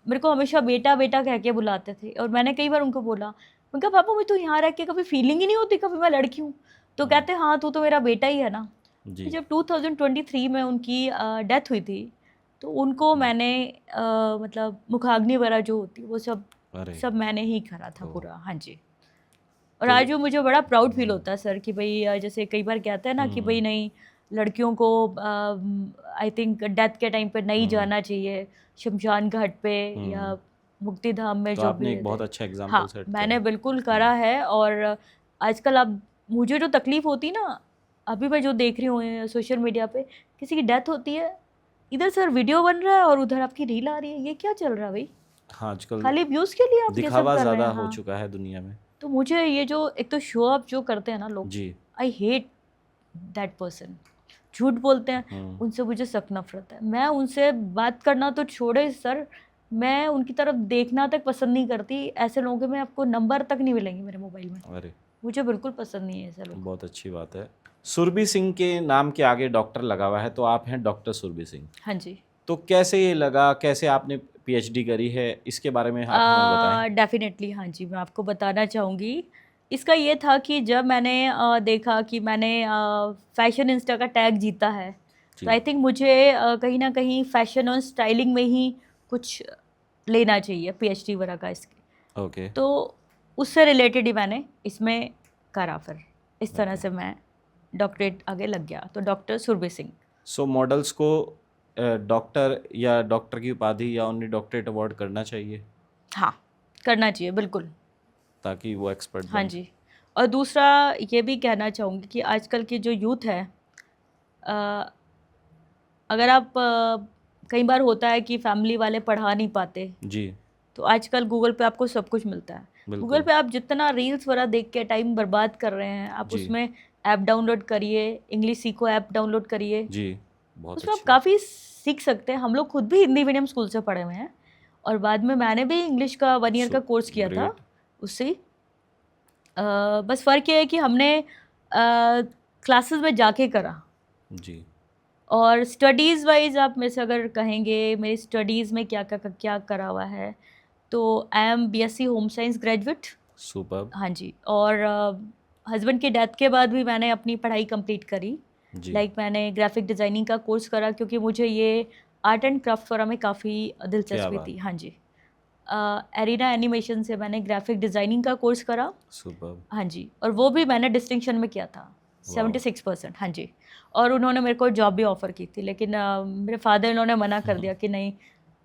मेरे को हमेशा बेटा बेटा कह के बुलाते थे, और मैंने कई बार उनको बोला, मैं कहा पापा मुझे तो यहाँ रह के कभी फीलिंग ही नहीं होती कभी मैं लड़की हूँ, तो कहते हाँ तू तो मेरा बेटा ही है ना। जी। जब 2023 में उनकी डेथ हुई थी, तो उनको मैंने मतलब मुखाग्नि वगैरह जो होती है वो सब मैंने ही करा था पूरा। हाँ जी। और आज वो मुझे बड़ा प्राउड फील होता है सर कि भाई जैसे कई बार कहते हैं ना कि भाई नहीं, लड़कियों को आई थिंक डेथ के टाइम पे नहीं जाना चाहिए शमशान घाट पे या मुक्ति धाम में, तो जो आपने भी एक बहुत अच्छा एग्जांपल हाँ सेट मैंने बिल्कुल करा है। और आजकल अब मुझे जो तकलीफ होती ना, अभी मैं जो देख रही हूँ सोशल मीडिया पे, किसी की डेथ होती है, इधर सर वीडियो बन रहा है और उधर आपकी रील आ रही है, ये क्या चल रहा है भाई? हाँ, आजकल खाली व्यूज के लिए आप ये सब दिखावा कर रहे ज्यादा हैं। हो हाँ। चुका है दुनिया में। तो मुझे ये जो एक तो शो अप जो करते हैं ना लोग, जी। I hate that person. झूठ बोलते हैं, उनसे मुझे सख्त नफरत है। मैं उनसे बात करना तो छोड़े सर, मैं उनकी तरफ देखना तक पसंद नहीं करती। ऐसे लोगों के मैं आपको नंबर तक नहीं मिलेंगे मेरे मोबाइल में। अरे मुझे बिल्कुल पसंद नहीं है ऐसे लोग। बहुत अच्छी बात है। सुरभि सिंह के नाम के आगे डॉक्टर लगा हुआ है, तो आप हैं डॉक्टर सुरभि सिंह। हाँ जी। तो कैसे ये लगा, कैसे आपने पीएचडी करी है, इसके बारे में आप हमें बताएं। डेफिनेटली हाँ जी, मैं आपको बताना चाहूँगी। इसका ये था कि जब मैंने देखा कि मैंने फैशन इंस्टा का टैग जीता है, तो आई थिंक मुझे कहीं ना कहीं फैशन और स्टाइलिंग में ही कुछ लेना चाहिए पीएचडी वगैरह का इसके। ओके। तो उससे रिलेटेड ही मैंने इसमें करा, फिर इस तरह से मैं डॉक्टरेट आगे लग गया, तो डॉक्टर सुरभि सिंह। सो मॉडल्स को डॉक्टर या डॉक्टर की उपाधि या ओनली डॉक्टरेट अवार्ड करना चाहिए? हाँ करना चाहिए बिल्कुल, ताकि वो एक्सपर्ट हाँ जी। और दूसरा ये भी कहना चाहूँगी कि आजकल की जो यूथ है, अगर आप कई बार होता है कि फैमिली वाले पढ़ा नहीं पाते जी, तो आजकल गूगल पे आपको सब कुछ मिलता है। गूगल पे आप जितना रील्स वगैरह देख के टाइम बर्बाद कर रहे हैं, आप उसमें ऐप डाउनलोड करिए, इंग्लिश सीखो ऐप डाउनलोड करिए जी, बहुत उसमें आप अच्छी। काफ़ी सीख सकते हैं। हम लोग खुद भी हिंदी मीडियम स्कूल से पढ़े हुए हैं, और बाद में मैंने भी इंग्लिश का 1 ईयर का कोर्स किया था उससे। बस फ़र्क ये है कि हमने क्लासेस में जाके करा जी। और स्टडीज़ वाइज आप मेरे से अगर कहेंगे मेरी स्टडीज़ में क्या क्या क्या करा हुआ है, तो I am BSc home science graduate. Superb. हाँ जी। और हस्बैंड की डेथ के बाद भी मैंने अपनी पढ़ाई कंप्लीट करी। लाइक मैंने ग्राफिक डिज़ाइनिंग का कोर्स करा, क्योंकि मुझे ये आर्ट एंड क्राफ्ट वगैरह में काफ़ी दिलचस्पी थी। हाँ जी। एरिना एनिमेशन से मैंने ग्राफिक डिज़ाइनिंग का कोर्स करा। सुपर्ब। हाँ जी। और वो भी मैंने डिस्टिंक्शन में किया था, 76%। हाँ जी। और उन्होंने मेरे को जॉब भी ऑफ़र की थी, लेकिन मेरे फादर इन्होंने मना कर दिया कि नहीं,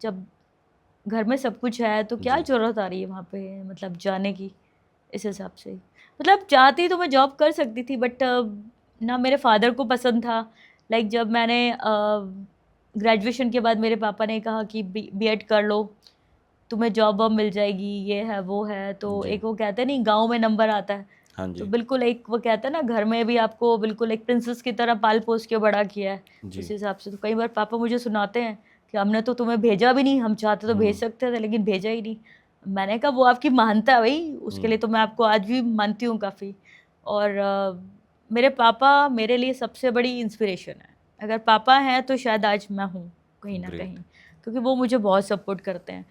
जब घर में सब कुछ है तो क्या ज़रूरत आ रही है वहाँ पे मतलब जाने की। इस हिसाब से मतलब चाहती तो मैं जॉब कर सकती थी, बट ना मेरे फादर को पसंद था। लाइक जब मैंने ग्रेजुएशन के बाद मेरे पापा ने कहा कि बीएड कर लो, तुम्हें जॉब वॉब मिल जाएगी, ये है वो है, तो एक वो कहते हैं नहीं गांव में नंबर आता है। हाँ जी। तो बिल्कुल एक वो कहता है ना, घर में भी आपको बिल्कुल एक प्रिंसेस की तरह पाल पोस के बड़ा किया है उस हिसाब से। तो कई बार पापा मुझे सुनाते हैं कि हमने तो तुम्हें भेजा भी नहीं, हम चाहते तो भेज सकते थे लेकिन भेजा ही नहीं। मैंने कहा वो आपकी मानता है भाई, उसके लिए तो मैं आपको आज भी मानती हूँ काफ़ी। और मेरे पापा मेरे लिए सबसे बड़ी इंस्पिरेशन है। अगर पापा हैं तो शायद आज मैं हूँ कहीं ना कहीं, क्योंकि वो मुझे बहुत सपोर्ट करते हैं।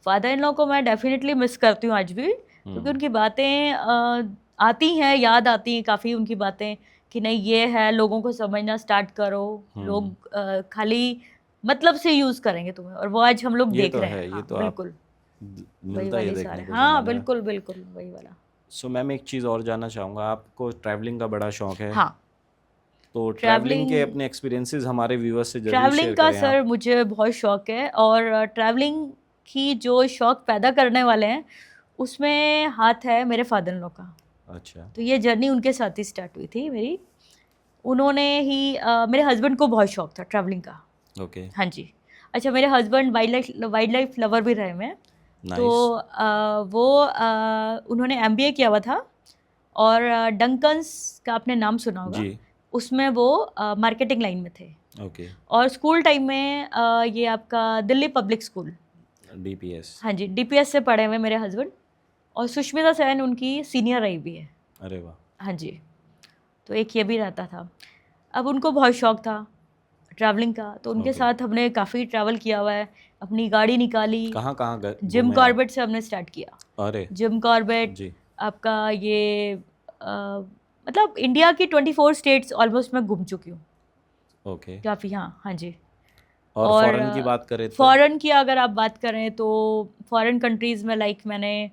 फादर इन लॉ को मैं डेफिनेटली मिस करती हूँ आज भी, क्योंकि उनकी बातें आती हैं, याद आती हैं काफ़ी उनकी बातें कि नहीं ये है, लोगों को समझना स्टार्ट करो, लोग खाली मतलब से यूज़ करेंगे तुम्हें, और वो आज हम लोग देख रहे हैं। हाँ, तो बिल्कुल मिलता है देखने को। हाँ बिल्कुल बिल्कुल वही वाला। सो मैम एक चीज़ और जानना चाहूँगा, आपको ट्रैवलिंग का बड़ा शौक है? हाँ। तो ट्रैवलिंग के अपने एक्सपीरियंसेस हमारे व्यूअर्स से जरूर शेयर ट्रैवलिंग का करें सर आप। मुझे बहुत शौक है, और ट्रैवलिंग की जो शौक पैदा करने वाले हैं उसमें हाथ है मेरे फादर इन लॉ का। अच्छा। तो ये जर्नी उनके साथ ही स्टार्ट हुई थी मेरी। उन्होंने ही मेरे हस्बैंड को बहुत शौक था ट्रैवलिंग का। ओके। हाँ जी। अच्छा, मेरे हस्बैंड वाइल्ड लाइफ लवर भी रहे हैं। तो वो उन्होंने एमबीए किया हुआ था, और डंकन्स का आपने नाम सुना होगा जी। उसमें वो मार्केटिंग लाइन में थे। ओके। और स्कूल टाइम में ये आपका दिल्ली पब्लिक स्कूल, डीपीएस। हाँ जी, डीपीएस से पढ़े हुए मेरे हस्बैंड। और सुष्मिता सेन उनकी सीनियर रही भी है। अरे वाह। हाँ जी। तो एक ये भी रहता था। अब उनको बहुत शौक था ट्रैवलिंग का, तो उनके ओके। साथ हमने काफ़ी ट्रैवल किया हुआ है। अपनी गाड़ी निकाली, कहाँ कहाँ जिम घूमे आप? कॉर्बेट से हमने स्टार्ट किया। अरे। जिम कॉर्बेट जी। आपका ये मतलब इंडिया की 24 स्टेट्स ऑलमोस्ट मैं घूम चुकी हूँ ओके। काफ़ी। हाँ, हाँ जी। और और फॉरेन की बात करें तो? फॉरेन की अगर आप बात करें तो फॉरेन कंट्रीज़ में लाइक मैंने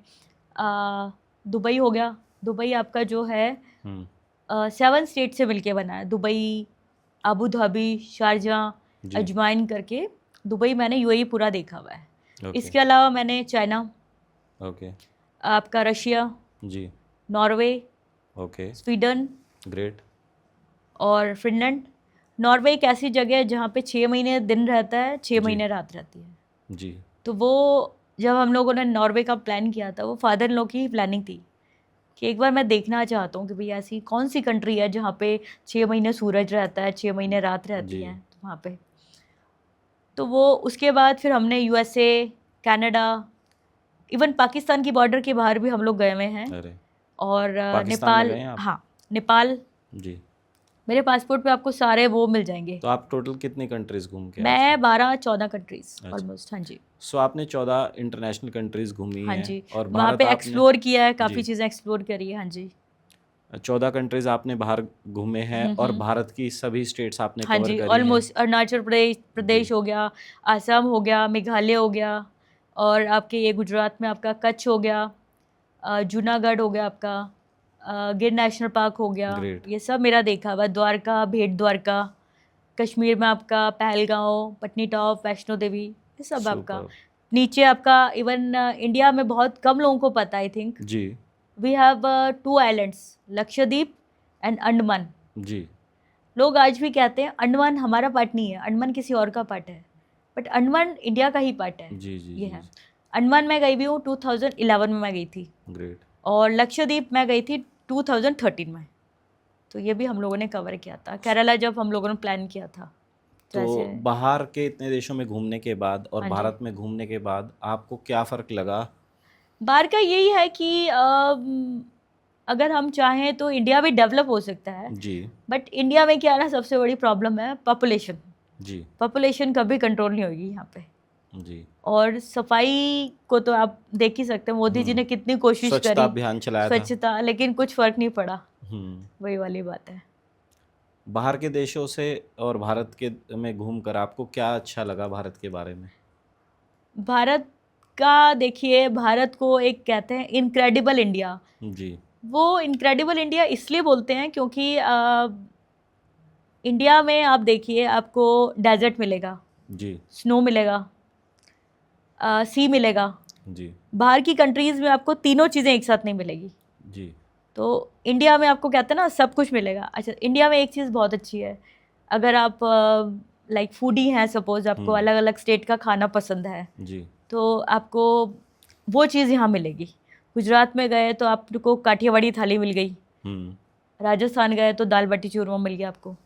दुबई हो गया। दुबई आपका जो है 7 स्टेट से मिलके बना है। दुबई, अबू धाबी, शारजाह, जी। अजमाइन करके दुबई मैंने यूएई पूरा देखा हुआ है। ओके। इसके अलावा मैंने चाइना, ओके। आपका रशिया, जी। Norway, okay. Sweden great. और फिनलैंड। नॉर्वे एक ऐसी जगह है जहाँ पे 6 महीने दिन रहता है, 6 जी। महीने रात रहती है। जी। तो वो जब हम लोगों ने नॉर्वे का प्लान किया था, वो फादर इन लॉ की ही प्लानिंग थी कि एक बार मैं देखना चाहता हूँ कि भाई ऐसी कौन सी कंट्री है जहाँ पे 6 महीने सूरज रहता है, 6 महीने रात रहती जी। है वहाँ पे। तो वो उसके बाद फिर हमने यूएसए, कनाडा, इवन पाकिस्तान की बॉर्डर के बाहर भी हम लोग गए हुए हैं। अरे, और पाकिस्तान में नेपाल, गए हैं आप? हाँ, नेपाल। जी। मेरे पासपोर्ट पे आपको सारे वो मिल जाएंगे। तो आप टोटल कितनी कंट्रीज घूम के आए थे? मैं 12-14 कंट्रीज अच्छा। ऑलमोस्ट। हाँ जी। सो आपने 14 इंटरनेशनल कंट्रीज घूमी हाँ हैं जी, और वहाँ भारत पे आपने एक्सप्लोर किया है, काफ़ी जी चीज़ें एक्सप्लोर करी है। हाँ जी। 14 कंट्रीज आपने बाहर घूमे हैं और भारत की सभी स्टेट्स आपने हाँ कवर जी, करी हैं। ऑलमोस्ट अरुणाचल प्रदेश जी। हो गया, आसाम हो गया, मेघालय हो गया, और आपके ये गुजरात में आपका कच्छ हो गया, जूनागढ़ हो गया आपका, गिर नेशनल पार्क हो गया। ग्रेट। ये सब मेरा देखा हुआ। द्वारका, भेट द्वारका, कश्मीर में आपका पहलगांव, पटनी टॉप, वैष्णो देवी, ये सब आपका। सुपर। नीचे आपका इवन इंडिया में बहुत कम लोगों को पता, आई थिंक जी। We have 2 islands, Lakshadweep and Andaman. जी। लोग आज भी कहते हैं अंडमान हमारा पार्ट नहीं है, अंडमान किसी और का पार्ट है, बट अंडमान इंडिया का ही पार्ट है। जी। जी। ये जी। है। अंडमान मैं गई भी हूँ, 2011 में मैं गई थी। ग्रेट। और लक्षद्वीप मैं गई थी 2013 में। तो ये भी हम लोगों ने कवर किया था, केरला जब हम लोगों ने प्लान किया था। तो तो ऐसे। बाहर के इतने देशों में घूमने के बाद और हाँ जी। भारत में घूमने के बाद आपको क्या फ़र्क लगा? बाहर का यही है कि अगर हम चाहें तो इंडिया भी डेवलप हो सकता है, जी। बट इंडिया में क्या है ना, सबसे बड़ी प्रॉब्लम है पॉपुलेशन। जी। पॉपुलेशन कभी कंट्रोल नहीं होगी यहाँ पे। जी। और सफाई को तो आप देख ही सकते हैं, मोदी जी ने कितनी कोशिश स्वच्छता करी, अभियान चलाया था। स्वच्छता, लेकिन कुछ फर्क नहीं पड़ा। हम्म। वही वाली बात है। बाहर के देशों से और भारत के में घूमकर आपको क्या अच्छा लगा भारत के बारे में? भारत का देखिए, भारत को एक कहते हैं इनक्रेडिबल इंडिया। जी। वो इनक्रेडिबल इंडिया इसलिए बोलते हैं क्योंकि इंडिया में आप देखिए, आपको डेजर्ट मिलेगा, जी। स्नो मिलेगा, सी मिलेगा। जी। बाहर की कंट्रीज़ में आपको तीनों चीज़ें एक साथ नहीं मिलेगी। जी। तो इंडिया में आपको कहते हैं ना सब कुछ मिलेगा। अच्छा, इंडिया में एक चीज़ बहुत अच्छी है, अगर आप लाइक फूडी हैं, सपोज आपको अलग अलग स्टेट का खाना पसंद है, जी। तो आपको वो चीज़ यहाँ मिलेगी। गुजरात में गए तो आपको काठियावाड़ी थाली मिल गई, राजस्थान गए तो दाल बाटी चूरमा मिल गया आपको,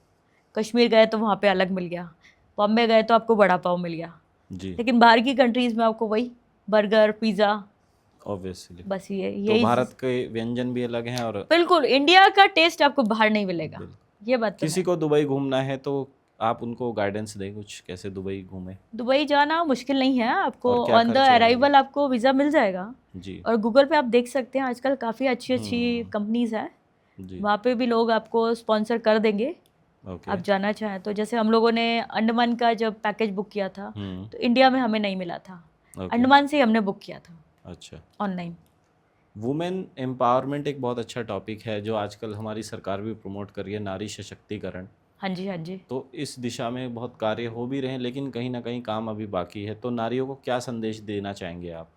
कश्मीर गए तो वहाँ पे अलग मिल गया, बॉम्बे गए तो आपको बड़ा पाव मिल गया। जी। लेकिन बाहर की कंट्रीज़ में आपको वही बर्गर, पिज़्ज़ा, ऑब्वियसली। बस ये तो यही। भारत के व्यंजन भी अलग हैं और बिल्कुल, इंडिया का टेस्ट आपको बाहर नहीं मिलेगा, ये बात तो किसी है। को दुबई घूमना है तो आप उनको गाइडेंस दें कुछ, कैसे दुबई घूमें? दुबई जाना मुश्किल नहीं है, आपको और क्या ऑन द खर्चे आएंगे? अराइवल आपको वीज़ा मिल जाएगा। जी। और गूगल पे आप देख सकते हैं, आजकल काफ़ी अच्छी अच्छी कंपनीज़ हैं, जी। वहाँ पे भी लोग आपको स्पॉन्सर कर देंगे ओके। आप जाना चाहें तो। जैसे हम लोगों ने अंडमान का जब पैकेज बुक किया था, तो इंडिया में हमें नहीं मिला था, अंडमान से ही हमने बुक किया था अच्छा। ऑनलाइन। वुमेन एम्पावरमेंट एक बहुत अच्छा टॉपिक है जो आजकल हमारी सरकार भी प्रमोट कर रही है, नारी सशक्तिकरण। हाँ जी, हाँ जी। तो इस दिशा में बहुत कार्य हो भी रहे हैं, लेकिन कहीं ना कहीं काम अभी बाकी है। तो नारियों को क्या संदेश देना चाहेंगे आप?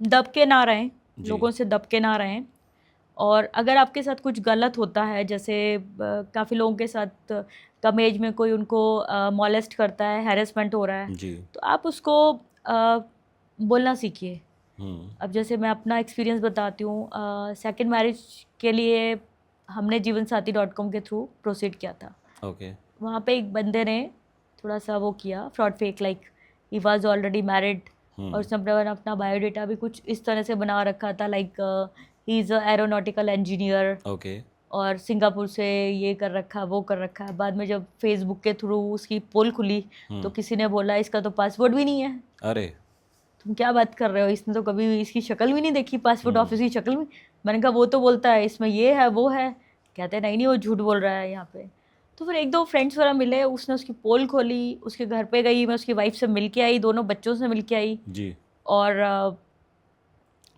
दब के ना रहें, लोगों से दबके ना रहें। और अगर आपके साथ कुछ गलत होता है, जैसे काफ़ी लोगों के साथ कम एज में कोई उनको मॉलेस्ट करता है, हैरेसमेंट हो रहा है जी। तो आप उसको बोलना सीखिए। अब जैसे मैं अपना एक्सपीरियंस बताती हूँ, सेकंड मैरिज के लिए हमने जीवनसाथी.com के थ्रू प्रोसीड किया था। ओके। वहाँ पे एक बंदे ने थोड़ा सा वो किया, fraud fake, like he was already married और उसने अपना बायोडेटा भी कुछ इस तरह से बना रखा था, like he is a aeronautical engineer. Okay. और सिंगापुर से ये कर रखा वो कर रखा है। बाद में जब फेसबुक के थ्रू उसकी पोल खुली तो किसी ने बोला इसका तो पासपोर्ट भी नहीं है। अरे तुम क्या बात कर रहे हो, इसने तो कभी इसकी शक्ल भी नहीं देखी, पासपोर्ट ऑफिस की शक्ल भी। मैंने कहा वो तो बोलता है इसमें ये है वो है, कहते हैं नहीं नहीं वो झूठ बोल रहा है यहाँ पे। तो फिर एक दो फ्रेंड्स वगैरह मिले, उसने उसकी पोल खोली, उसके घर पे गई, मैं उसकी वाइफ से मिल के आई, दोनों बच्चों से मिल के आई जी। और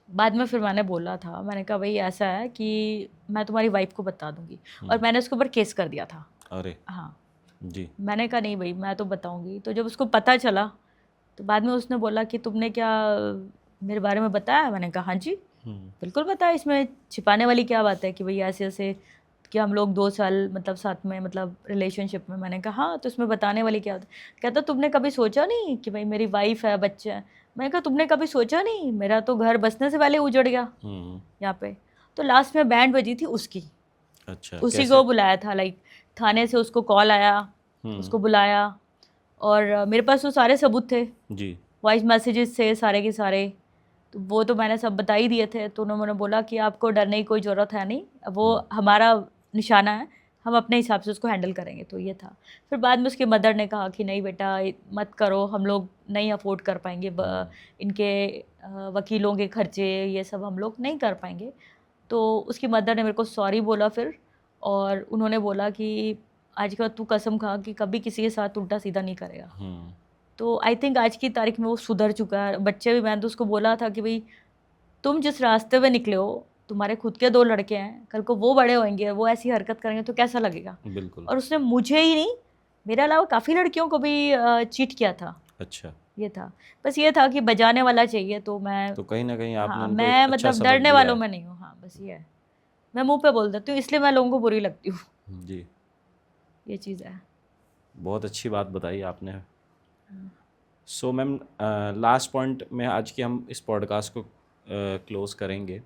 बाद में फिर मैंने बोला था, मैंने कहा भाई ऐसा है कि मैं तुम्हारी वाइफ को बता दूंगी और मैंने उसके ऊपर केस कर दिया था। अरे हाँ जी। मैंने कहा नहीं भाई मैं तो बताऊंगी। तो जब उसको पता चला तो बाद में उसने बोला कि तुमने क्या मेरे बारे में बताया। मैंने कहा हाँ जी बिल्कुल बताया, इसमें छिपाने वाली क्या बात है कि भाई ऐसे ऐसे कि हम लोग 2 साल मतलब साथ में मतलब रिलेशनशिप में। मैंने कहा हाँ तो इसमें बताने वाली क्या बात है। कहता तुमने कभी सोचा नहीं कि भाई मेरी वाइफ है बच्चे हैं। मैंने कहा तुमने कभी सोचा नहीं, मेरा तो घर बसने से पहले उजड़ गया यहाँ पे। तो लास्ट में बैंड बजी थी उसकी। अच्छा। उसी कैसे? को बुलाया था, लाइक थाने से उसको कॉल आया, उसको बुलाया और मेरे पास तो सारे सबूत थे जी। वॉइस मैसेजेस थे सारे के सारे। तो वो तो मैंने सब बता ही दिए थे। तो उन्होंने बोला कि आपको डरने की कोई ज़रूरत है नहीं, वो हमारा निशाना है, हम अपने हिसाब से उसको हैंडल करेंगे। तो ये था। फिर बाद में उसकी मदर ने कहा कि नहीं बेटा मत करो, हम लोग नहीं अफोर्ड कर पाएंगे, इनके वकीलों के खर्चे ये सब हम लोग नहीं कर पाएंगे। तो उसकी मदर ने मेरे को सॉरी बोला फिर, और उन्होंने बोला कि आज के बाद तू कसम खा कि कभी किसी के साथ उल्टा सीधा नहीं करेगा। तो आई थिंक आज की तारीख में वो सुधर चुका है। बच्चे भी, मैंने तो उसको बोला था कि भाई तुम जिस रास्ते में निकले हो, तुम्हारे खुद के 2 लड़के हैं, कल को वो बड़े होंगे, वो ऐसी हरकत करेंगे तो कैसा लगेगा। बिल्कुल। और उसने मुझे ही नहीं, मेरे अलावा काफ़ी लड़कियों को भी चीट किया था। अच्छा। ये था, बस ये था कि बजाने वाला चाहिए। तो मैं तो कहीं ना कहीं आपने हाँ, उनको मैं एक अच्छा मतलब सबक डरने दिया वालों है। में नहीं हूँ। हाँ बस ये है, मैं मुंह पे बोल देती हूँ, इसलिए मैं लोगों को बुरी लगती हूँ। जी। ये चीज़ है। बहुत अच्छी बात बताई आपने। सो मैम लास्ट पॉइंट में आज के हम इस पॉडकास्ट को क्लोज करेंगे।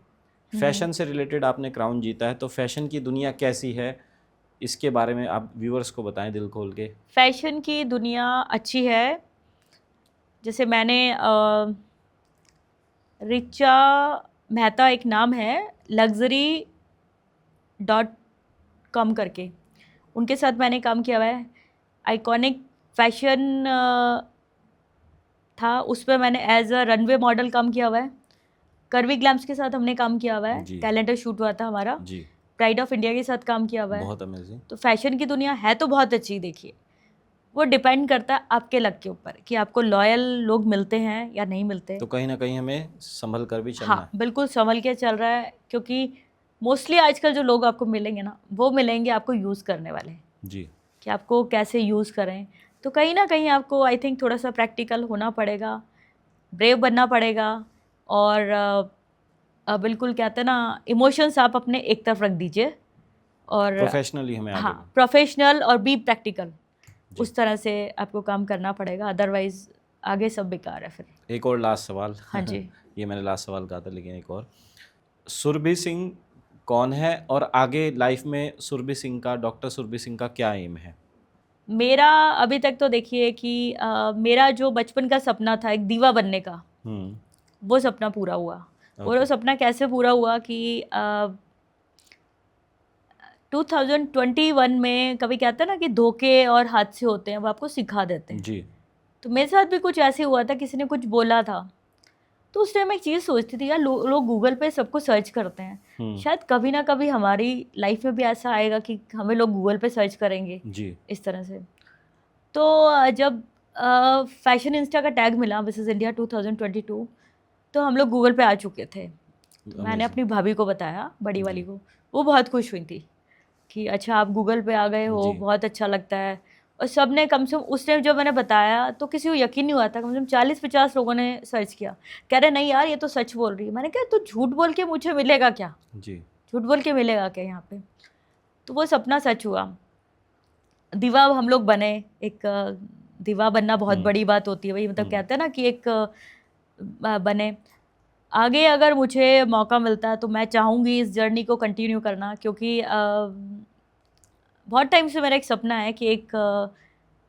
फैशन से रिलेटेड आपने क्राउन जीता है, तो फैशन की दुनिया कैसी है इसके बारे में आप व्यूअर्स को बताएं दिल खोल के। फैशन की दुनिया अच्छी है। जैसे मैंने रिचा मेहता एक नाम है, luxury.com करके, उनके साथ मैंने काम किया हुआ है। आइकॉनिक फैशन था, उस पर मैंने एज अ रनवे मॉडल काम किया हुआ है। कर्वी ग्लैम्स के साथ हमने काम किया हुआ है, कैलेंडर शूट हुआ था हमारा। जी। प्राइड ऑफ इंडिया के साथ काम किया हुआ है। बहुत अमेजिंग। तो फैशन की दुनिया है तो बहुत अच्छी। देखिए वो डिपेंड करता है आपके लक के ऊपर कि आपको लॉयल लोग मिलते हैं या नहीं मिलते। तो कहीं ना कहीं हमें संभल कर भी चलना हाँ बिल्कुल संभल के चल रहा है, क्योंकि मोस्टली आजकल जो लोग आपको मिलेंगे ना, वो मिलेंगे आपको यूज़ करने वाले जी। कि आपको कैसे यूज़ करें। तो कहीं ना कहीं आपको आई थिंक थोड़ा सा प्रैक्टिकल होना पड़ेगा, ब्रेव बनना पड़ेगा। और बिल्कुल कहते हैं ना, इमोशंस आप अपने एक तरफ रख दीजिए और प्रोफेशनली हमें आगे हाँ प्रोफेशनल और बी प्रैक्टिकल, उस तरह से आपको काम करना पड़ेगा, अदरवाइज आगे सब बेकार है फिर। एक और लास्ट सवाल। हाँ जी। ये मैंने लास्ट सवाल कहा था, लेकिन एक और, सुरभि सिंह कौन है और आगे लाइफ में सुरभि सिंह का, डॉक्टर सुरभि सिंह का क्या एम है? मेरा अभी तक तो देखिए कि मेरा जो बचपन का सपना था एक दीवा बनने का, वो सपना पूरा हुआ। और वो सपना कैसे पूरा हुआ कि 2021 में, कभी कहते हैं ना कि धोखे और हादसे होते हैं, वो आपको सिखा देते हैं जी। तो मेरे साथ भी कुछ ऐसे हुआ था, किसी ने कुछ बोला था। तो उस टाइम मैं एक चीज़ सोचती थी यार, लोग गूगल पे सबको सर्च करते हैं, शायद कभी ना कभी हमारी लाइफ में भी ऐसा आएगा कि हमें लोग गूगल पे सर्च करेंगे जी, इस तरह से। तो जब फैशन इंस्टा का टैग मिला मिसेस इंडिया 2022, तो हम लोग गूगल पे आ चुके थे। तो मैंने अपनी भाभी को बताया, बड़ी वाली को, वो बहुत खुश हुई थी कि अच्छा आप गूगल पे आ गए हो, बहुत अच्छा लगता है। और सब ने कम से कम उस टाइम जब मैंने बताया तो किसी को यकीन नहीं हुआ था, कम से कम 40-50 लोगों ने सर्च किया, कह रहे नहीं यार ये तो सच बोल रही है। मैंने कहा तो झूठ बोल के मुझे मिलेगा क्या जी, झूठ बोल के मिलेगा क्या यहाँ पे। तो वो सपना सच हुआ, दीवा हम लोग बने। एक दीवा बनना बहुत बड़ी बात होती है भाई, मतलब कहते हैं ना कि एक बने। आगे अगर मुझे मौका मिलता है तो मैं चाहूँगी इस जर्नी को कंटिन्यू करना, क्योंकि बहुत टाइम से मेरा एक सपना है कि एक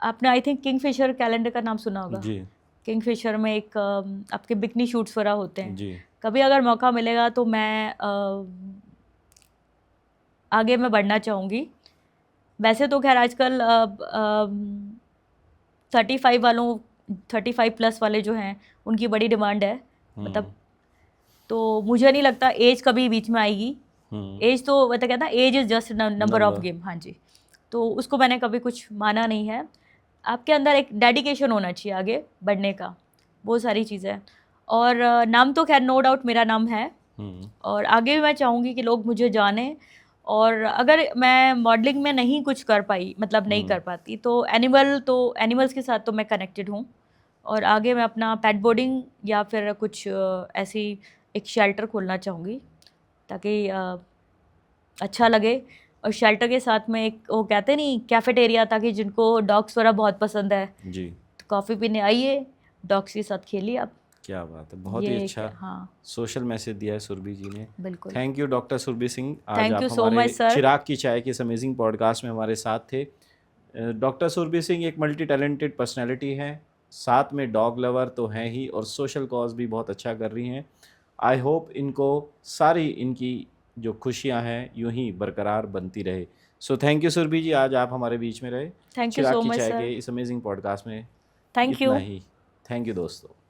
आपने आई थिंक किंगफिशर कैलेंडर का नाम सुना होगा जी, किंगफिशर में एक आपके बिकनी शूट्स वगैरह होते हैं जी, कभी अगर मौका मिलेगा तो मैं आगे मैं बढ़ना चाहूँगी। वैसे तो खैर आजकल 35 वालों 35 प्लस वाले जो हैं उनकी बड़ी डिमांड है, मतलब तो मुझे नहीं लगता एज कभी बीच में आएगी। एज तो मतलब कहता है age is just number of game. हाँ जी, तो उसको मैंने कभी कुछ माना नहीं है। आपके अंदर एक डेडिकेशन होना चाहिए आगे बढ़ने का, बहुत सारी चीज़ें। और नाम तो खैर नो डाउट मेरा नाम है, और आगे भी मैं चाहूँगी कि लोग मुझे जानें। और अगर मैं मॉडलिंग में नहीं कुछ कर पाई, मतलब नहीं कर पाती, तो एनिमल्स के साथ तो मैं कनेक्टेड हूँ। और आगे मैं अपना पेट बोर्डिंग या फिर कुछ ऐसी एक शेल्टर खोलना चाहूँगी ताकि अच्छा लगे। और शेल्टर के साथ में एक वो कहते नहीं कैफेटेरिया, ताकि जिनको डॉग्स वगैरह बहुत पसंद है जी, तो कॉफ़ी पीने आइए, डॉग्स के साथ खेलिए आप। क्या बात है, बहुत ही ये अच्छा हाँ सोशल मैसेज दिया है सुरभि जी ने। बिल्कुल। Thank you doctor Surbhi Singh, आज थैंक आप यू सो हमारे मच सर। चिराग की चाय के इस अमेजिंग पॉडकास्ट में हमारे साथ थे। डॉक्टर सुरभि सिंह एक मल्टी टैलेंटेड पर्सनैलिटी है, साथ में डॉग लवर तो हैं ही और सोशल कॉज भी बहुत अच्छा कर रही हैं। आई होप इनको सारी इनकी जो खुशियां हैं यूं ही बरकरार बनती रहे। सो थैंक यू सुरभि जी, आज आप हमारे बीच में रहे थैंक यू चिराग सो की मच चाय सर। के इस अमेजिंग पॉडकास्ट में। थैंक इतना यू। ही, थैंक यू दोस्तों।